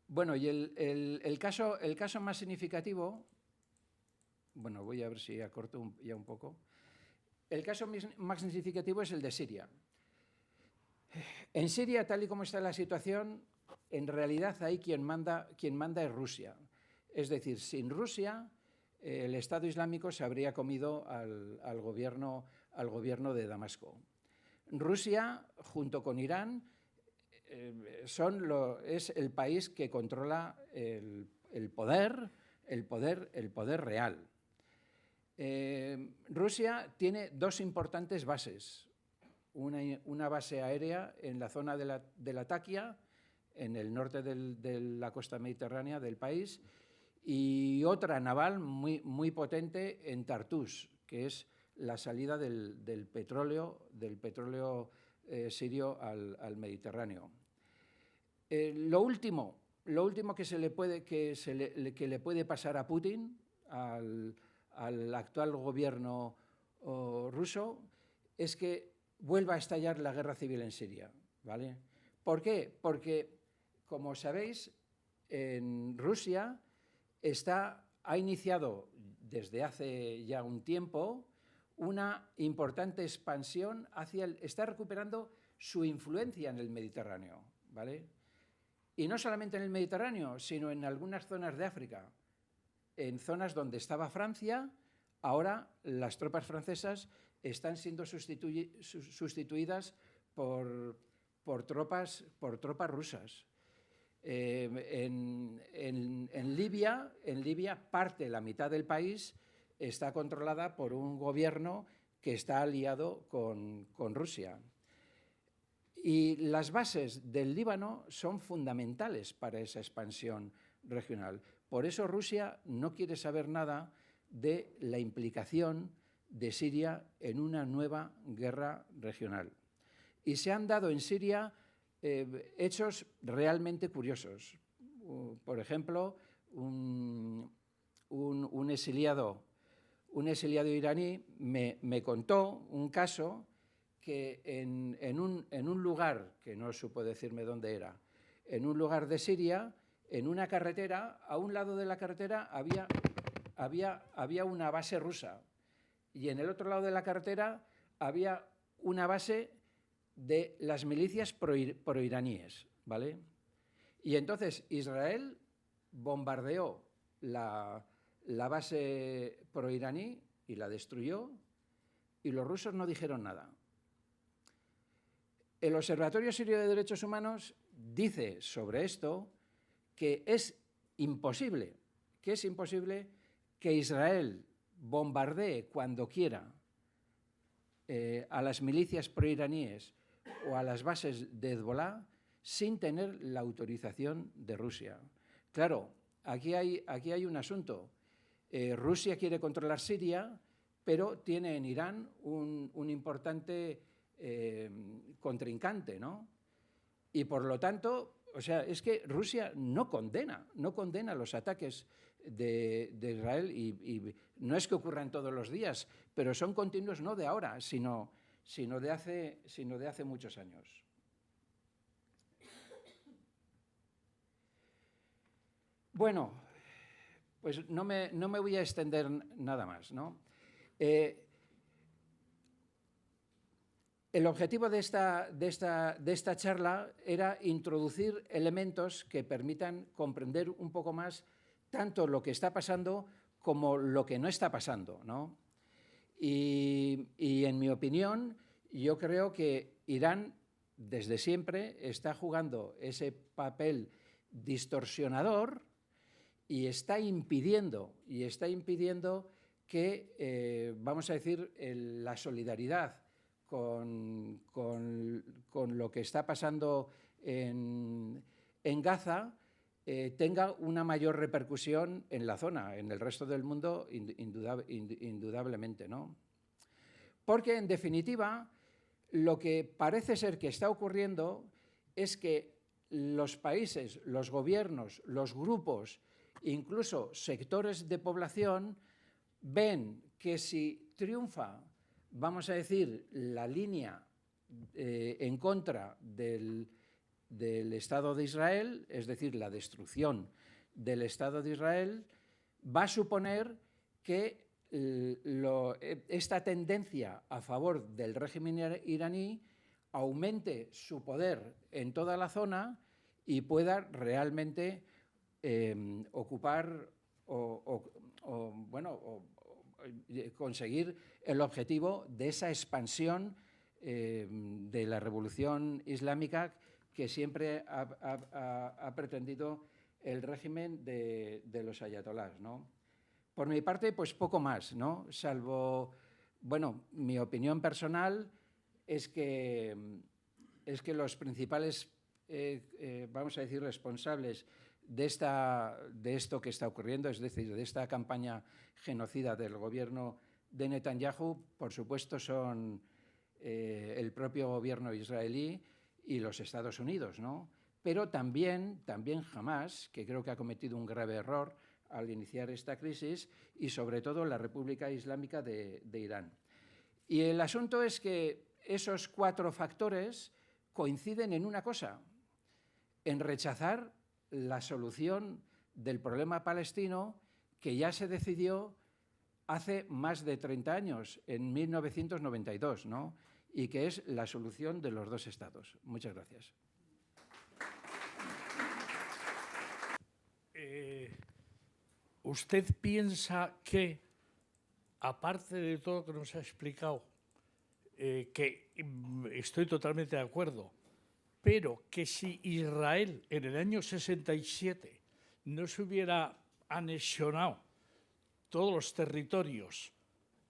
Bueno, y el caso más significativo, bueno, voy a ver si acorto ya un poco. El caso más significativo es el de Siria. En Siria, tal y como está la situación, en realidad ahí quien manda es Rusia. Es decir, sin Rusia, el Estado Islámico se habría comido al gobierno de Damasco. Rusia, junto con Irán, es el país que controla el poder real. Rusia tiene dos importantes bases. Una base aérea en la zona de Latakia, en el norte de la costa mediterránea del país, y otra naval muy potente en Tartus, que es la salida del petróleo sirio al Mediterráneo. Lo último que le puede pasar a Putin, al actual gobierno ruso, es que vuelva a estallar la guerra civil en Siria, ¿vale? ¿Por qué? Porque, como sabéis, en Rusia ha iniciado desde hace ya un tiempo una importante expansión está recuperando su influencia en el Mediterráneo, ¿vale? Y no solamente en el Mediterráneo, sino en algunas zonas de África. En zonas donde estaba Francia, ahora las tropas francesas están siendo sustituidas por tropas rusas. En Libia, la mitad del país está controlada por un gobierno que está aliado con Rusia. Y las bases del Líbano son fundamentales para esa expansión regional. Por eso Rusia no quiere saber nada de la implicación de Siria en una nueva guerra regional. Y se han dado en Siria hechos realmente curiosos. Por ejemplo, un exiliado iraní me contó un caso que en un lugar, que no supo decirme dónde era, en un lugar de Siria, en una carretera, a un lado de la carretera había una base rusa, y en el otro lado de la carretera había una base de las milicias proiraníes, ¿vale? Y entonces Israel bombardeó la base proiraní y la destruyó, y los rusos no dijeron nada. El Observatorio Sirio de Derechos Humanos dice sobre esto que es imposible que Israel bombardee cuando quiera a las milicias proiraníes o a las bases de Hezbolá sin tener la autorización de Rusia. Claro, aquí hay un asunto. Rusia quiere controlar Siria, pero tiene en Irán un importante contrincante, ¿no? Y por lo tanto, o sea, es que Rusia no condena los ataques de Israel y no es que ocurran todos los días, pero son continuos no de ahora, sino de hace muchos años. Bueno, pues no me voy a extender nada más, ¿no? El objetivo de esta charla era introducir elementos que permitan comprender un poco más tanto lo que está pasando como lo que no está pasando, ¿no? Y en mi opinión, yo creo que Irán desde siempre está jugando ese papel distorsionador y está impidiendo que, vamos a decir, la solidaridad con lo que está pasando en Gaza tenga una mayor repercusión en la zona, en el resto del mundo, indudablemente, ¿no? Porque, en definitiva, lo que parece ser que está ocurriendo es que los países, los gobiernos, los grupos, incluso sectores de población, ven que si triunfa, vamos a decir, la línea en contra del Estado de Israel, es decir, la destrucción del Estado de Israel, va a suponer que esta tendencia a favor del régimen iraní aumente su poder en toda la zona y pueda realmente ocupar conseguir el objetivo de esa expansión de la revolución islámica que siempre ha pretendido el régimen de los ayatolás, ¿no? Por mi parte, pues poco más, ¿no? Salvo, bueno, mi opinión personal es que los principales, vamos a decir, responsables de esto que está ocurriendo, es decir, de esta campaña genocida del gobierno de Netanyahu, por supuesto, son el propio gobierno israelí y los Estados Unidos, ¿no? Pero también Hamás, que creo que ha cometido un grave error al iniciar esta crisis, y sobre todo la República Islámica de Irán. Y el asunto es que esos 4 factores coinciden en una cosa, en rechazar la solución del problema palestino que ya se decidió hace más de 30 años, en 1992, ¿no? Y que es la solución de los 2 estados. Muchas gracias. ¿Usted piensa que, aparte de todo lo que nos ha explicado, que estoy totalmente de acuerdo, pero que si Israel en el año 67 no se hubiera anexionado todos los territorios,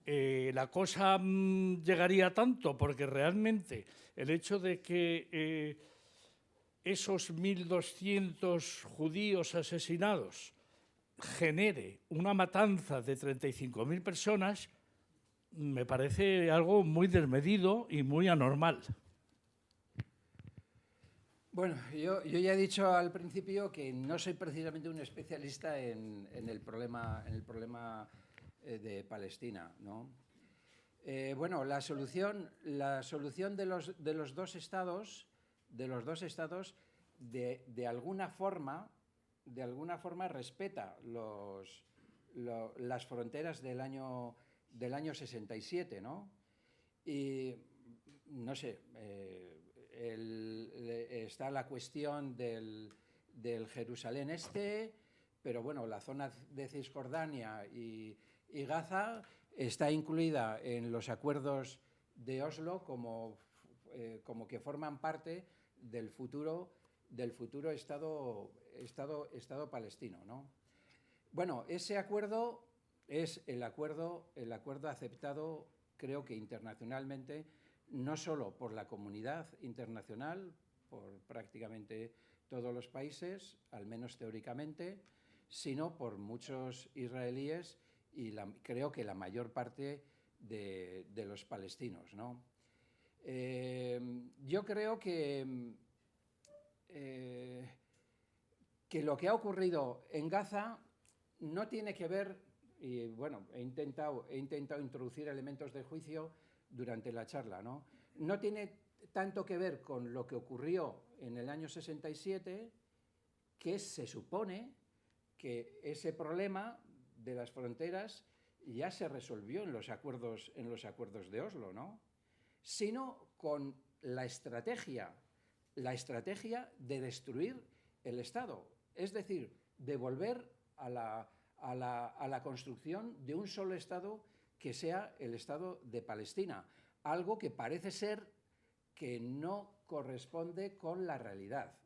la cosa llegaría tanto? Porque realmente el hecho de que esos 1.200 judíos asesinados genere una matanza de 35.000 personas, me parece algo muy desmedido y muy anormal. Bueno, yo ya he dicho al principio que no soy precisamente un especialista en el problema de Palestina, ¿no? Bueno, la solución de los dos estados, de alguna forma respeta las fronteras del año 67, ¿no? Y no sé, está la cuestión del Jerusalén Este, pero bueno, la zona de Cisjordania y Gaza está incluida en los acuerdos de Oslo como que forman parte del futuro Estado palestino, ¿no? Bueno, ese acuerdo es el acuerdo aceptado, creo que internacionalmente, no solo por la comunidad internacional, por prácticamente todos los países, al menos teóricamente, sino por muchos israelíes y creo que la mayor parte de los palestinos, ¿no? Yo creo que que lo que ha ocurrido en Gaza no tiene que ver, y bueno, he intentado introducir elementos de juicio durante la charla, ¿no? No tiene tanto que ver con lo que ocurrió en el año 67, que se supone que ese problema de las fronteras ya se resolvió en los acuerdos de Oslo, ¿no? Sino con la estrategia de destruir el Estado, es decir, de volver a la construcción de un solo Estado que sea el Estado de Palestina, algo que parece ser que no corresponde con la realidad.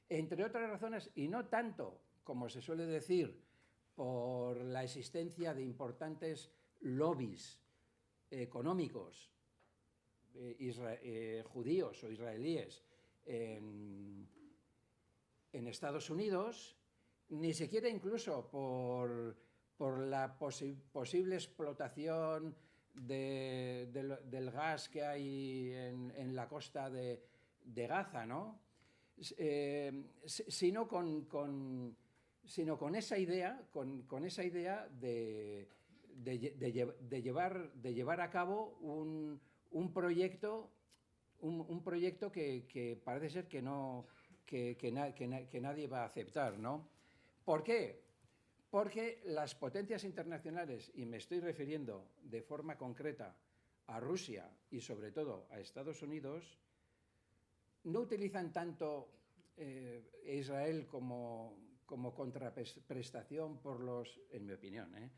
Entre otras razones, y no tanto, como se suele decir, por la existencia de importantes lobbies económicos judíos o israelíes en Estados Unidos, ni siquiera incluso por la posible explotación del gas que hay en la costa de Gaza, ¿no? Sino con esa idea, de llevar a cabo un proyecto que parece ser que nadie va a aceptar, ¿no? ¿Por qué? Porque las potencias internacionales, y me estoy refiriendo de forma concreta a Rusia y sobre todo a Estados Unidos, no utilizan tanto Israel como contraprestación en mi opinión,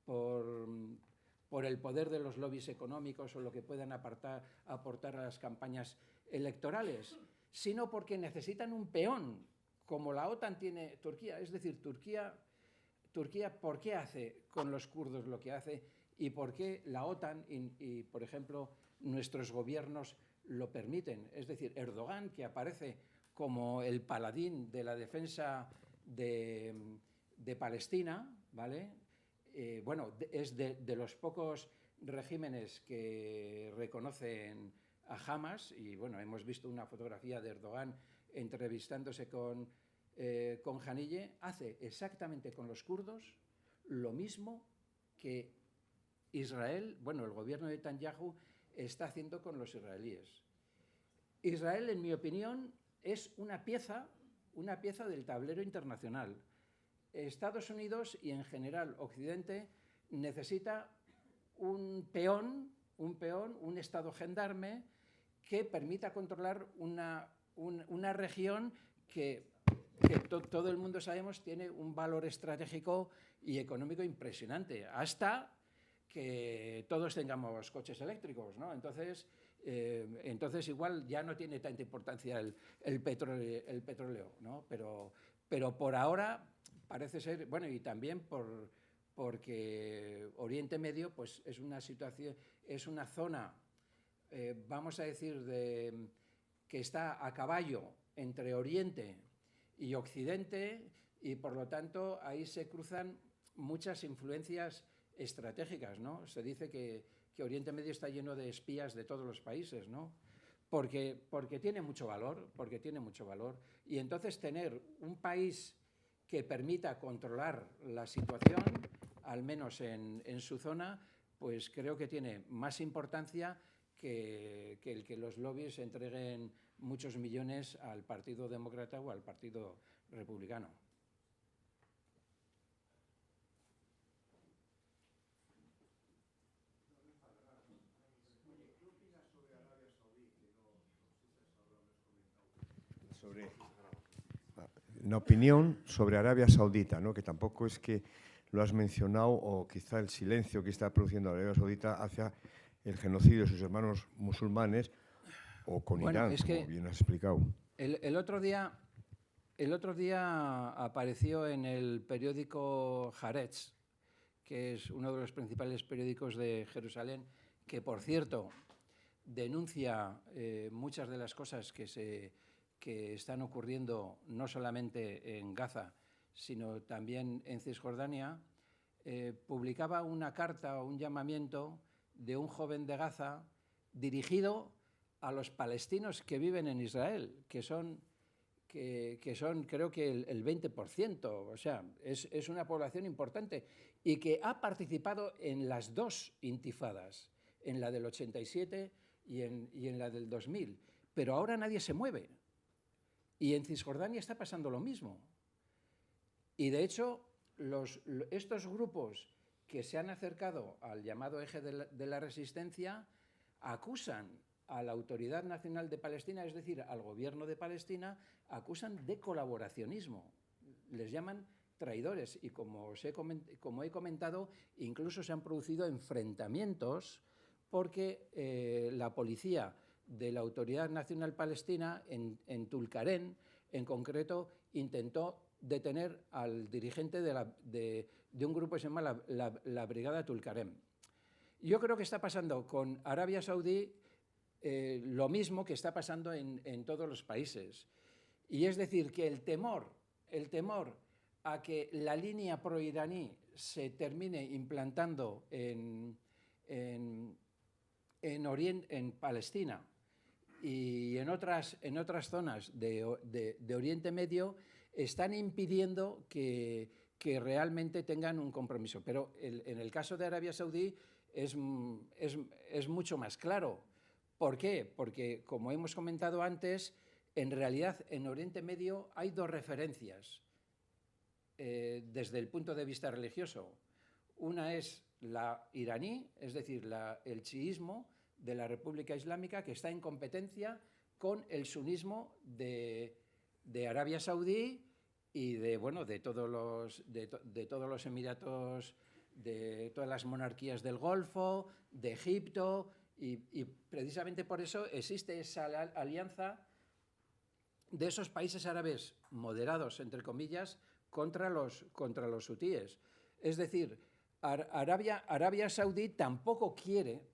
por el poder de los lobbies económicos o lo que puedan aportar a las campañas electorales, sino porque necesitan un peón, como la OTAN tiene Turquía. Es decir, Turquía, ¿por qué hace con los kurdos lo que hace? ¿Y por qué la OTAN y, por ejemplo, nuestros gobiernos lo permiten? Es decir, Erdogan, que aparece como el paladín de la defensa de Palestina, ¿vale? Bueno, es de los pocos regímenes que reconocen a Hamas, y bueno, hemos visto una fotografía de Erdogan entrevistándose con Haniyeh. Hace exactamente con los kurdos lo mismo que Israel, bueno, el gobierno de Netanyahu está haciendo con los israelíes. Israel, en mi opinión, es una pieza del tablero internacional. Estados Unidos y en general Occidente necesita un peón, un Estado gendarme que permita controlar una región que todo el mundo sabemos tiene un valor estratégico y económico impresionante, hasta que todos tengamos coches eléctricos, ¿no? Entonces igual ya no tiene tanta importancia el petróleo, ¿no? Pero por ahora parece ser, bueno, y también porque Oriente Medio pues es una situación, es una zona, vamos a decir, que está a caballo entre Oriente y Occidente, y por lo tanto ahí se cruzan muchas influencias estratégicas, ¿no? Se dice que Oriente Medio está lleno de espías de todos los países, ¿no? Porque tiene mucho valor, y entonces tener un país que permita controlar la situación, al menos en su zona, pues creo que tiene más importancia que el que los lobbies entreguen muchos millones al Partido Demócrata o al Partido Republicano. Una opinión sobre Arabia Saudita, ¿no? Que tampoco es que lo has mencionado, o quizá el silencio que está produciendo Arabia Saudita hacia el genocidio de sus hermanos musulmanes, o con Irán, como bien has explicado. El otro día apareció en el periódico Haaretz, que es uno de los principales periódicos de Jerusalén, que, por cierto, denuncia muchas de las cosas que están ocurriendo no solamente en Gaza, sino también en Cisjordania. Publicaba una carta o un llamamiento de un joven de Gaza dirigido a los palestinos que viven en Israel, que son creo que el 20%, o sea, es una población importante y que ha participado en las dos intifadas, en la del 87 y en la del 2000, pero ahora nadie se mueve. Y en Cisjordania está pasando lo mismo. Y de hecho, estos grupos que se han acercado al llamado eje de la resistencia acusan a la Autoridad Nacional de Palestina, es decir, al gobierno de Palestina, acusan de colaboracionismo. Les llaman traidores y como he comentado, incluso se han producido enfrentamientos porque la policía de la Autoridad Nacional Palestina en Tulkarem, en concreto, intentó detener al dirigente de un grupo que se llama la Brigada Tulkarem. Yo creo que está pasando con Arabia Saudí lo mismo que está pasando en todos los países. Y es decir, que el temor a que la línea proiraní se termine implantando en Palestina y en otras zonas de Oriente Medio están impidiendo que realmente tengan un compromiso. Pero en el caso de Arabia Saudí es mucho más claro. ¿Por qué? Porque, como hemos comentado antes, en realidad en Oriente Medio hay dos referencias desde el punto de vista religioso. Una es la iraní, es decir, el chiismo de la República Islámica, que está en competencia con el sunismo de Arabia Saudí y de todos los emiratos, de todas las monarquías del Golfo, de Egipto, y precisamente por eso existe esa alianza de esos países árabes moderados, entre comillas, contra los hutíes. Es decir, Arabia Saudí tampoco quiere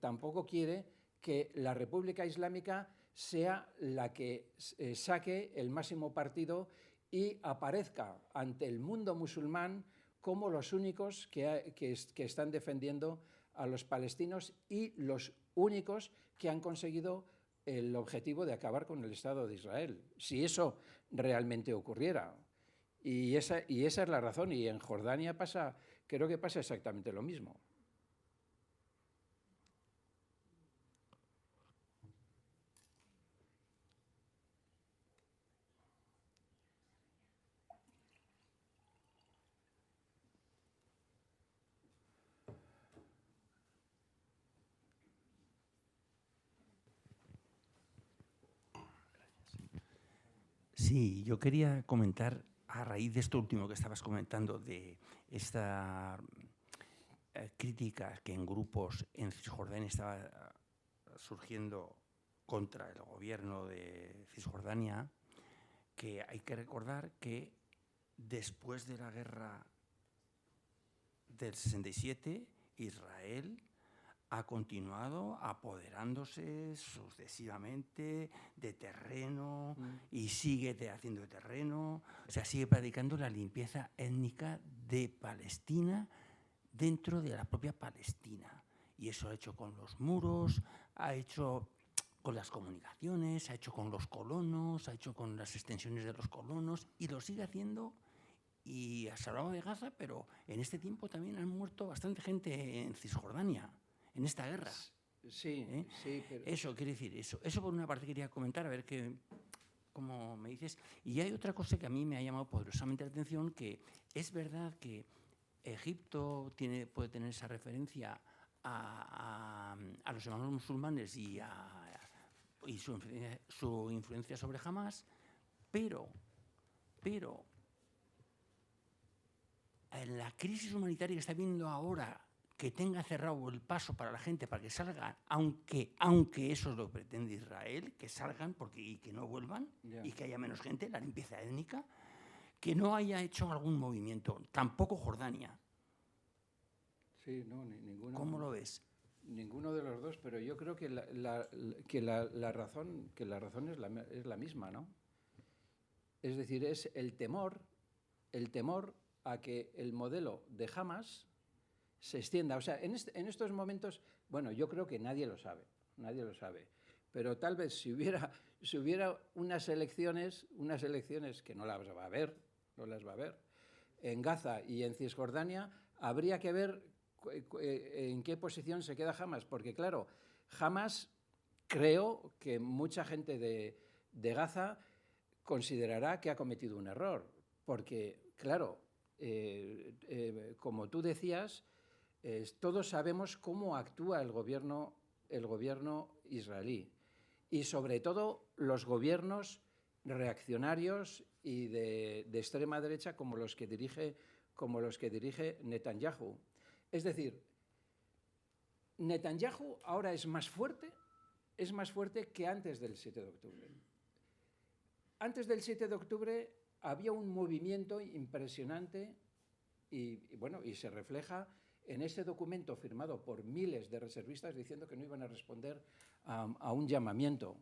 que la República Islámica sea la que saque el máximo partido y aparezca ante el mundo musulmán como los únicos que están defendiendo a los palestinos y los únicos que han conseguido el objetivo de acabar con el Estado de Israel, si eso realmente ocurriera. Y esa es la razón, y en Jordania creo que pasa exactamente lo mismo. Sí, yo quería comentar, a raíz de esto último que estabas comentando, de esta crítica que en grupos en Cisjordania estaba surgiendo contra el gobierno de Cisjordania, que hay que recordar que después de la guerra del 67, Israel ha continuado apoderándose sucesivamente de terreno y sigue haciendo de terreno, o sea, sigue practicando la limpieza étnica de Palestina dentro de la propia Palestina. Y eso ha hecho con los muros, ha hecho con las comunicaciones, ha hecho con los colonos, ha hecho con las extensiones de los colonos y lo sigue haciendo. Y se hablaba de Gaza, pero en este tiempo también han muerto bastante gente en Cisjordania, en esta guerra. Sí, sí. Pero... Eso, quiere decir, eso por una parte quería comentar, a ver cómo me dices. Y hay otra cosa que a mí me ha llamado poderosamente la atención, que es verdad que Egipto puede tener esa referencia a los hermanos musulmanes y su influencia sobre Hamás, pero en la crisis humanitaria que está viendo ahora, que tenga cerrado el paso para la gente para que salgan, aunque eso lo pretende Israel, que salgan y que no vuelvan, y que haya menos gente, la limpieza étnica, que no haya hecho algún movimiento, tampoco Jordania. Sí, no, ninguno. ¿Cómo lo ves? Ninguno de los dos, pero yo creo que la razón es la misma, ¿no? Es decir, es el temor a que el modelo de Hamás se extienda. O sea, en estos momentos, bueno, yo creo que nadie lo sabe, pero tal vez si hubiera unas elecciones que no las va a haber, en Gaza y en Cisjordania, habría que ver en qué posición se queda Hamas, porque claro, Hamas, creo que mucha gente de Gaza considerará que ha cometido un error, porque claro, como tú decías, todos sabemos cómo actúa el gobierno israelí y sobre todo los gobiernos reaccionarios y de extrema derecha como los que dirige Netanyahu. Es decir, Netanyahu ahora es más fuerte que antes del 7 de octubre. Antes del 7 de octubre había un movimiento impresionante y se refleja en ese documento firmado por miles de reservistas diciendo que no iban a responder a un llamamiento.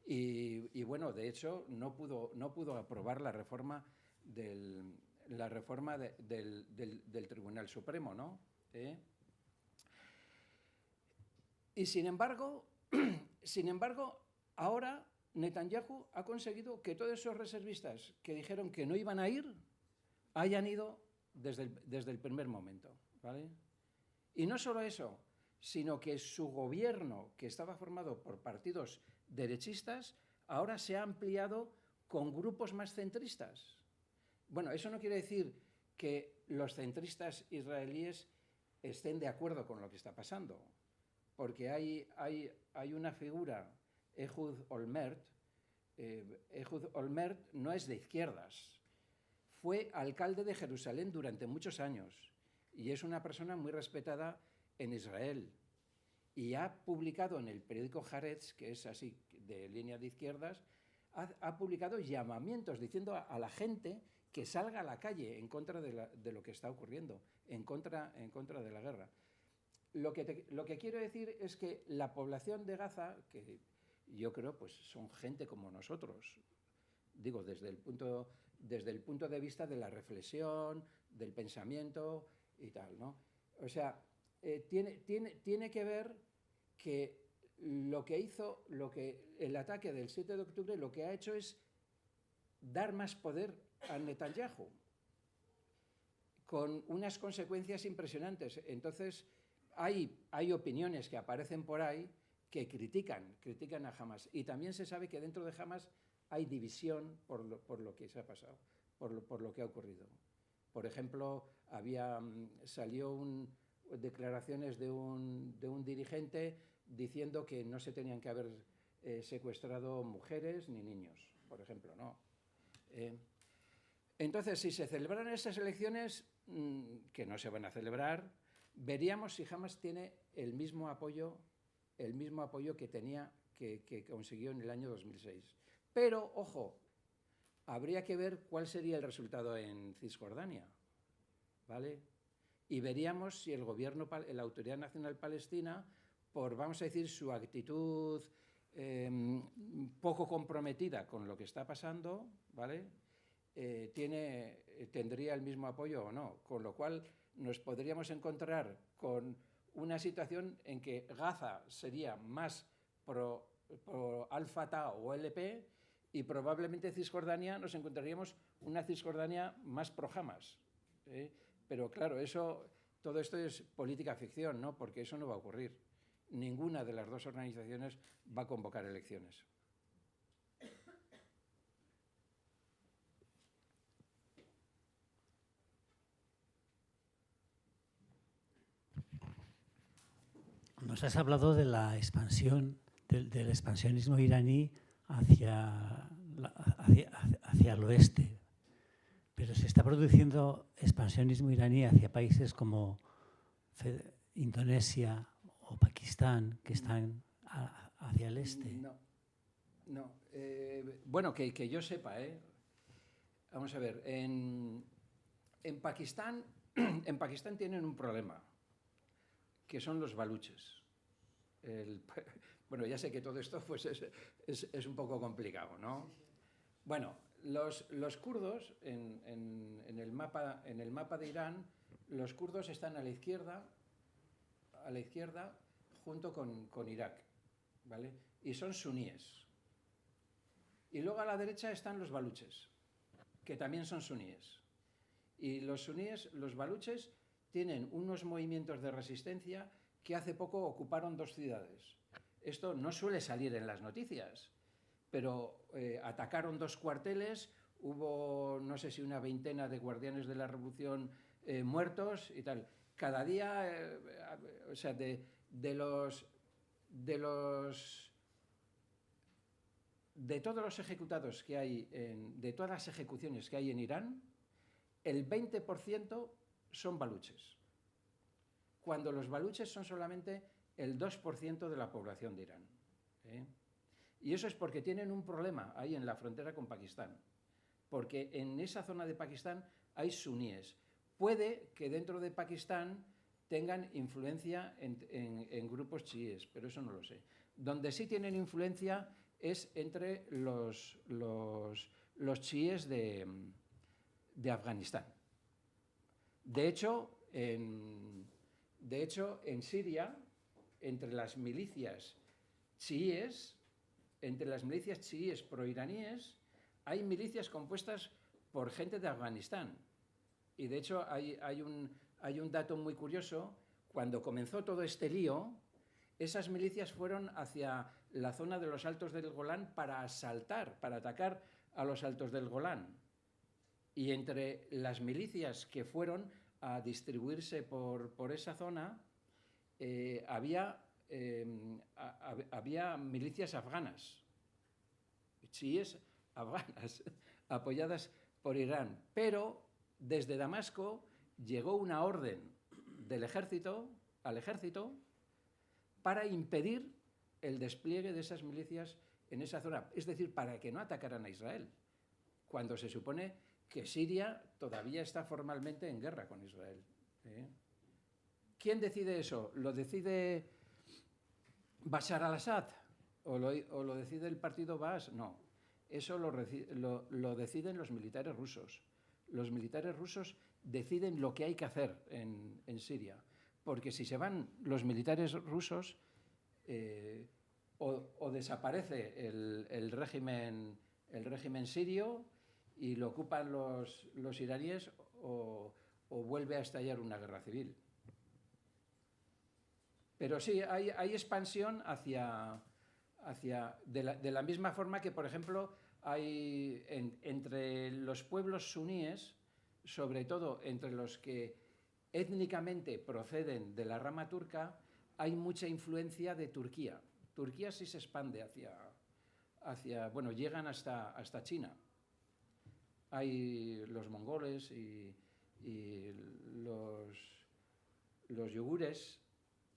Y de hecho, no pudo aprobar la reforma del Tribunal Supremo, ¿no? Y sin embargo, ahora Netanyahu ha conseguido que todos esos reservistas que dijeron que no iban a ir, hayan ido desde el primer momento, ¿vale? Y no solo eso, sino que su gobierno, que estaba formado por partidos derechistas, ahora se ha ampliado con grupos más centristas. Bueno, eso no quiere decir que los centristas israelíes estén de acuerdo con lo que está pasando, porque hay una figura, Ehud Olmert. Ehud Olmert no es de izquierdas, fue alcalde de Jerusalén durante muchos años y es una persona muy respetada en Israel. Y ha publicado en el periódico Haaretz, que es así de línea de izquierdas, ha publicado llamamientos diciendo a la gente que salga a la calle en contra de lo que está ocurriendo, en contra de la guerra. Lo que quiero decir es que la población de Gaza, que yo creo pues son gente como nosotros, digo, desde el punto de vista de la reflexión, del pensamiento y tal, ¿no? O sea, tiene que ver que el ataque del 7 de octubre lo que ha hecho es dar más poder a Netanyahu, con unas consecuencias impresionantes. Entonces, hay opiniones que aparecen por ahí que critican a Hamas. Y también se sabe que dentro de Hamas hay división por lo que se ha pasado, por lo que ha ocurrido. Por ejemplo, salió declaraciones de un dirigente diciendo que no se tenían que haber secuestrado mujeres ni niños, por ejemplo, ¿no? Entonces, si se celebraran esas elecciones, que no se van a celebrar, veríamos si Hamas tiene el mismo apoyo que consiguió en el año 2006. Pero, ojo, habría que ver cuál sería el resultado en Cisjordania, ¿vale? Y veríamos si la Autoridad Nacional Palestina, por, vamos a decir, su actitud poco comprometida con lo que está pasando, ¿vale? Tendría el mismo apoyo o no, con lo cual nos podríamos encontrar con una situación en que Gaza sería más pro Al-Fatah o LP y probablemente Cisjordania nos encontraríamos una Cisjordania más pro Hamas. Pero claro, todo esto es política ficción, ¿no? Porque eso no va a ocurrir. Ninguna de las dos organizaciones va a convocar elecciones. Nos has hablado de la expansión, del expansionismo iraní hacia el oeste, pero se está produciendo expansionismo iraní hacia países como Indonesia o Pakistán, que están hacia el este. No. Bueno, que yo sepa, vamos a ver, en Pakistán tienen un problema, que son los baluches. Bueno, ya sé que todo esto pues, es un poco complicado, ¿no? Bueno, los kurdos, en el mapa de Irán, los kurdos están a la izquierda junto con Irak, ¿vale? Y son suníes. Y luego a la derecha están los baluches, que también son suníes. Y los suníes, los baluches, tienen unos movimientos de resistencia que hace poco ocuparon 2 ciudades. Esto no suele salir en las noticias, pero atacaron 2 cuarteles, hubo no sé si una veintena de guardianes de la Revolución muertos y tal. Cada día, o sea, de todos los ejecutados que hay, de todas las ejecuciones que hay en Irán, el 20% son baluches, cuando los baluches son solamente el 2% de la población de Irán. Y eso es porque tienen un problema ahí en la frontera con Pakistán, porque en esa zona de Pakistán hay suníes. Puede que dentro de Pakistán tengan influencia en grupos chiíes, pero eso no lo sé. Donde sí tienen influencia es entre los chiíes de Afganistán. De hecho, en Siria, entre las milicias chiíes proiraníes, hay milicias compuestas por gente de Afganistán. Y de hecho hay un dato muy curioso. Cuando comenzó todo este lío, esas milicias fueron hacia la zona de los Altos del Golán para asaltar, para atacar a los Altos del Golán. Y entre las milicias que fueron a distribuirse por esa zona, había milicias afganas, chiíes afganas, apoyadas por Irán. Pero desde Damasco llegó una orden del ejército al ejército para impedir el despliegue de esas milicias en esa zona, es decir, para que no atacaran a Israel, cuando se supone que Siria todavía está formalmente en guerra con Israel. ¿Quién decide eso? ¿Lo decide Bashar al-Assad o lo decide el partido Baas? No, eso lo deciden los militares rusos. Los militares rusos deciden lo que hay que hacer en Siria, porque si se van los militares rusos, o desaparece el régimen sirio y lo ocupan los iraníes, o vuelve a estallar una guerra civil. Pero sí, hay expansión de la misma forma que, por ejemplo, hay entre los pueblos suníes, sobre todo entre los que étnicamente proceden de la rama turca, hay mucha influencia de Turquía. Turquía sí se expande bueno, llegan hasta China. Hay los mongoles y los yugures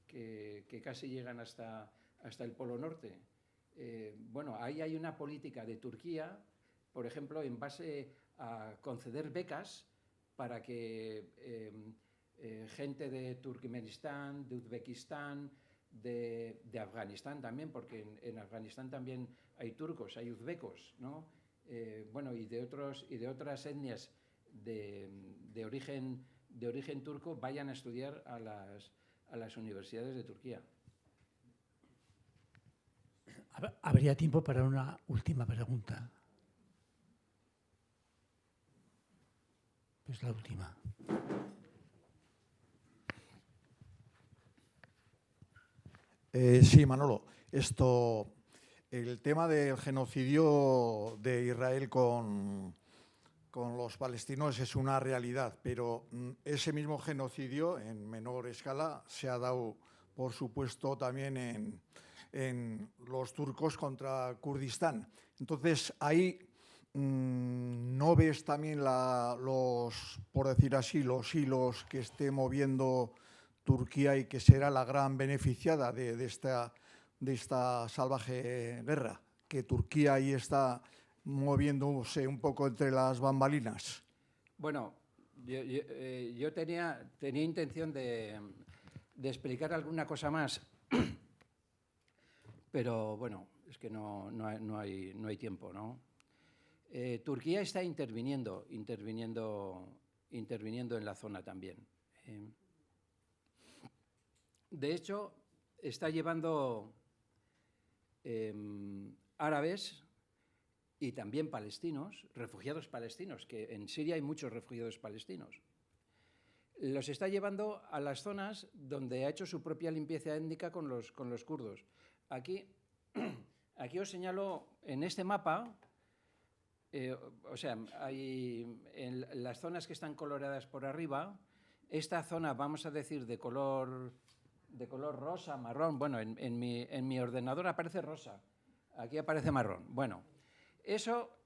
que casi llegan hasta el Polo Norte. Bueno, ahí hay una política de Turquía, por ejemplo, en base a conceder becas para que gente de Turkmenistán, de Uzbekistán, de Afganistán también, porque en Afganistán también hay turcos, hay uzbecos, ¿no? Bueno, y de otras etnias de origen turco vayan a estudiar a las universidades de Turquía. Habría tiempo para una última pregunta. Pues la última. Sí, Manolo. El tema del genocidio de Israel con los palestinos es una realidad, pero ese mismo genocidio, en menor escala, se ha dado, por supuesto, también en los turcos contra Kurdistán. Entonces, ahí ¿no ves también por decir así, los hilos que esté moviendo Turquía y que será la gran beneficiada de esta salvaje guerra? Que Turquía ahí está moviéndose un poco entre las bambalinas. Bueno, yo tenía intención de explicar alguna cosa más, pero bueno, es que no hay tiempo, ¿no? Turquía está interviniendo en la zona también. De hecho, está llevando árabes y también palestinos, refugiados palestinos, que en Siria hay muchos refugiados palestinos. Los está llevando a las zonas donde ha hecho su propia limpieza étnica con los kurdos. Aquí os señalo en este mapa, o sea, hay en las zonas que están coloreadas por arriba, esta zona, vamos a decir, de color rosa, marrón, bueno, en mi ordenador aparece rosa, aquí aparece marrón. Bueno, eso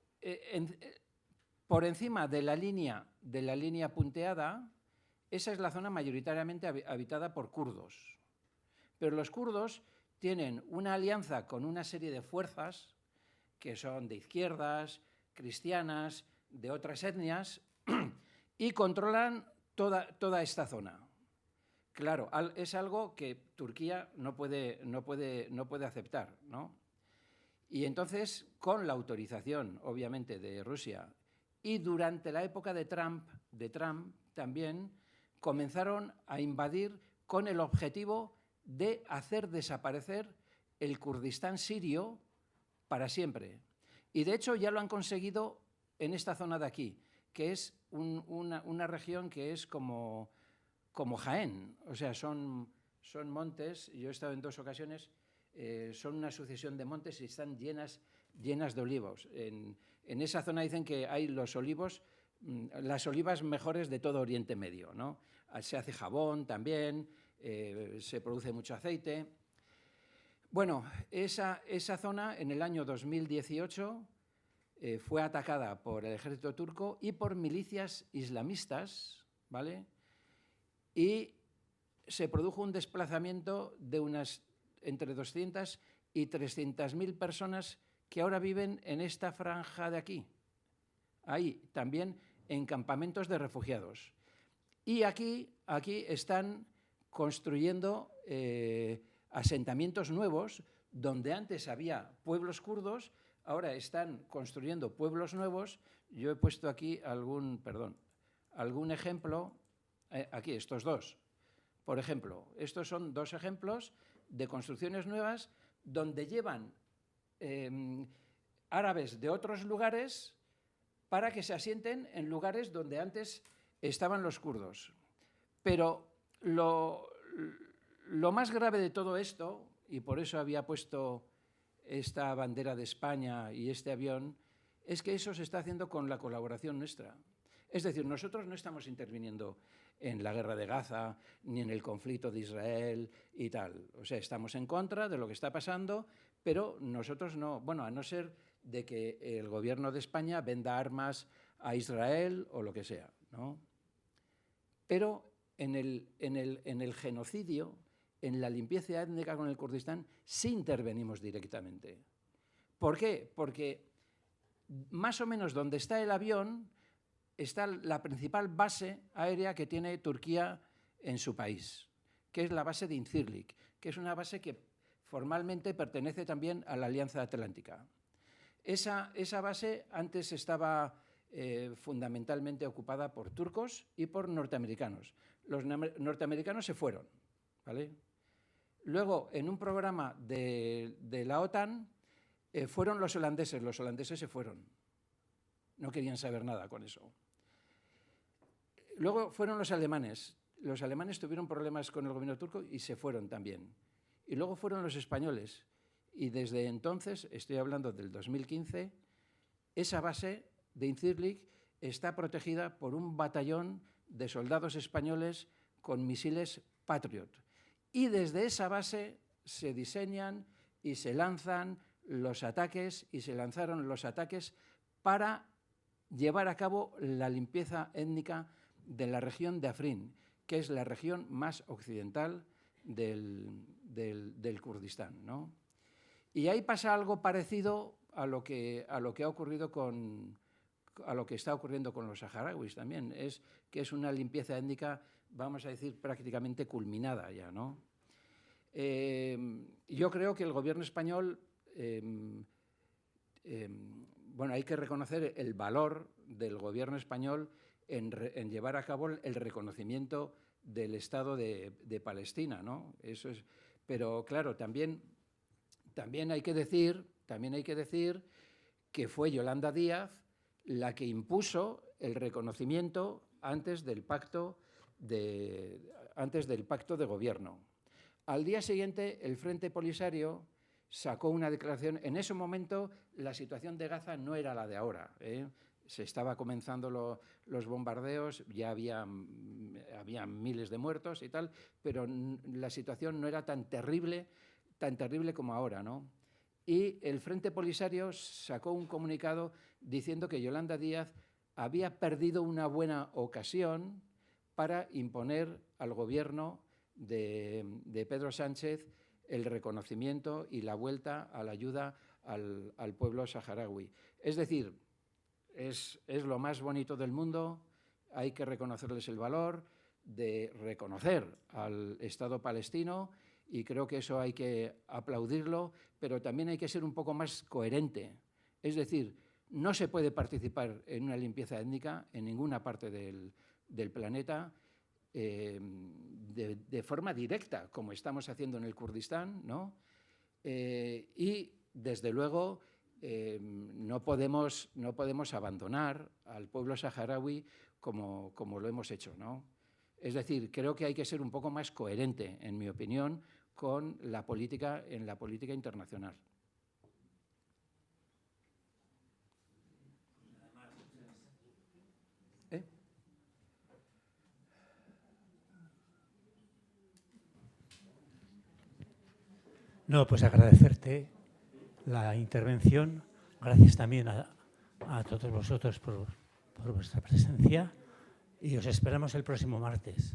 por encima de la línea punteada, esa es la zona mayoritariamente habitada por kurdos. Pero los kurdos tienen una alianza con una serie de fuerzas que son de izquierdas, cristianas, de otras etnias, y controlan toda esta zona. Claro, es algo que Turquía no puede aceptar, ¿no? Y entonces, con la autorización, obviamente, de Rusia, y durante la época de Trump también, comenzaron a invadir con el objetivo de hacer desaparecer el Kurdistán sirio para siempre. Y de hecho ya lo han conseguido en esta zona de aquí, que es una región que es como Jaén, o sea, son montes, yo he estado en 2 ocasiones, son una sucesión de montes y están llenas de olivos. En esa zona dicen que hay las olivas mejores de todo Oriente Medio, ¿no? Se hace jabón también, se produce mucho aceite. Bueno, esa zona en el año 2018 fue atacada por el ejército turco y por milicias islamistas, ¿vale? Y se produjo un desplazamiento de unas entre 200 y 300.000 personas que ahora viven en esta franja de aquí. Ahí también en campamentos de refugiados. Y aquí están construyendo asentamientos nuevos, donde antes había pueblos kurdos, ahora están construyendo pueblos nuevos. Yo he puesto aquí algún ejemplo, aquí estos 2. Por ejemplo, estos son 2 ejemplos de construcciones nuevas donde llevan árabes de otros lugares para que se asienten en lugares donde antes estaban los kurdos. Pero lo más grave de todo esto, y por eso había puesto esta bandera de España y este avión, es que eso se está haciendo con la colaboración nuestra. Es decir, nosotros no estamos interviniendo en la guerra de Gaza ni en el conflicto de Israel y tal. O sea, estamos en contra de lo que está pasando, pero nosotros no, bueno, a no ser de que el gobierno de España venda armas a Israel o lo que sea, ¿no? Pero en el genocidio, en la limpieza étnica con el Kurdistán, sí intervenimos directamente. ¿Por qué? Porque más o menos donde está el avión está la principal base aérea que tiene Turquía en su país, que es la base de Incirlik, que es una base que formalmente pertenece también a la Alianza Atlántica. Esa base antes estaba fundamentalmente ocupada por turcos y por norteamericanos. Los norteamericanos se fueron, ¿vale? Luego, en un programa de la OTAN, fueron los holandeses se fueron. No querían saber nada con eso. Luego fueron los alemanes tuvieron problemas con el gobierno turco y se fueron también. Y luego fueron los españoles. Y desde entonces, estoy hablando del 2015, esa base de Incirlik está protegida por un batallón de soldados españoles con misiles Patriot. Y desde esa base se diseñan y se lanzan los ataques, y se lanzaron los ataques para llevar a cabo la limpieza étnica de la región de Afrin, que es la región más occidental del Kurdistán, ¿no? Y ahí pasa algo parecido a lo que ha ocurrido a lo que está ocurriendo con los saharauis también, que es una limpieza étnica, vamos a decir, prácticamente culminada ya, ¿no? Yo creo que el gobierno español, bueno, hay que reconocer el valor del gobierno español en llevar a cabo el reconocimiento del Estado de Palestina, ¿no? Eso es, pero claro, también también hay que decir que fue Yolanda Díaz la que impuso el reconocimiento antes del pacto de gobierno. Al día siguiente, el Frente Polisario sacó una declaración. En ese momento, la situación de Gaza no era la de ahora, ¿eh? Se estaba comenzando los bombardeos, ya había miles de muertos y tal, pero la situación no era tan terrible como ahora, ¿no? Y el Frente Polisario sacó un comunicado diciendo que Yolanda Díaz había perdido una buena ocasión para imponer al gobierno de Pedro Sánchez el reconocimiento y la vuelta a la ayuda al pueblo saharaui. Es decir, es lo más bonito del mundo, hay que reconocerles el valor de reconocer al Estado palestino y creo que eso hay que aplaudirlo, pero también hay que ser un poco más coherente. Es decir, no se puede participar en una limpieza étnica en ninguna parte del planeta de forma directa, como estamos haciendo en el Kurdistán, ¿no? Y, desde luego, no podemos abandonar al pueblo saharaui como lo hemos hecho, ¿no? Es decir, creo que hay que ser un poco más coherente, en mi opinión, con la política internacional. No, pues agradecerte la intervención. Gracias también a todos vosotros por vuestra presencia y os esperamos el próximo martes.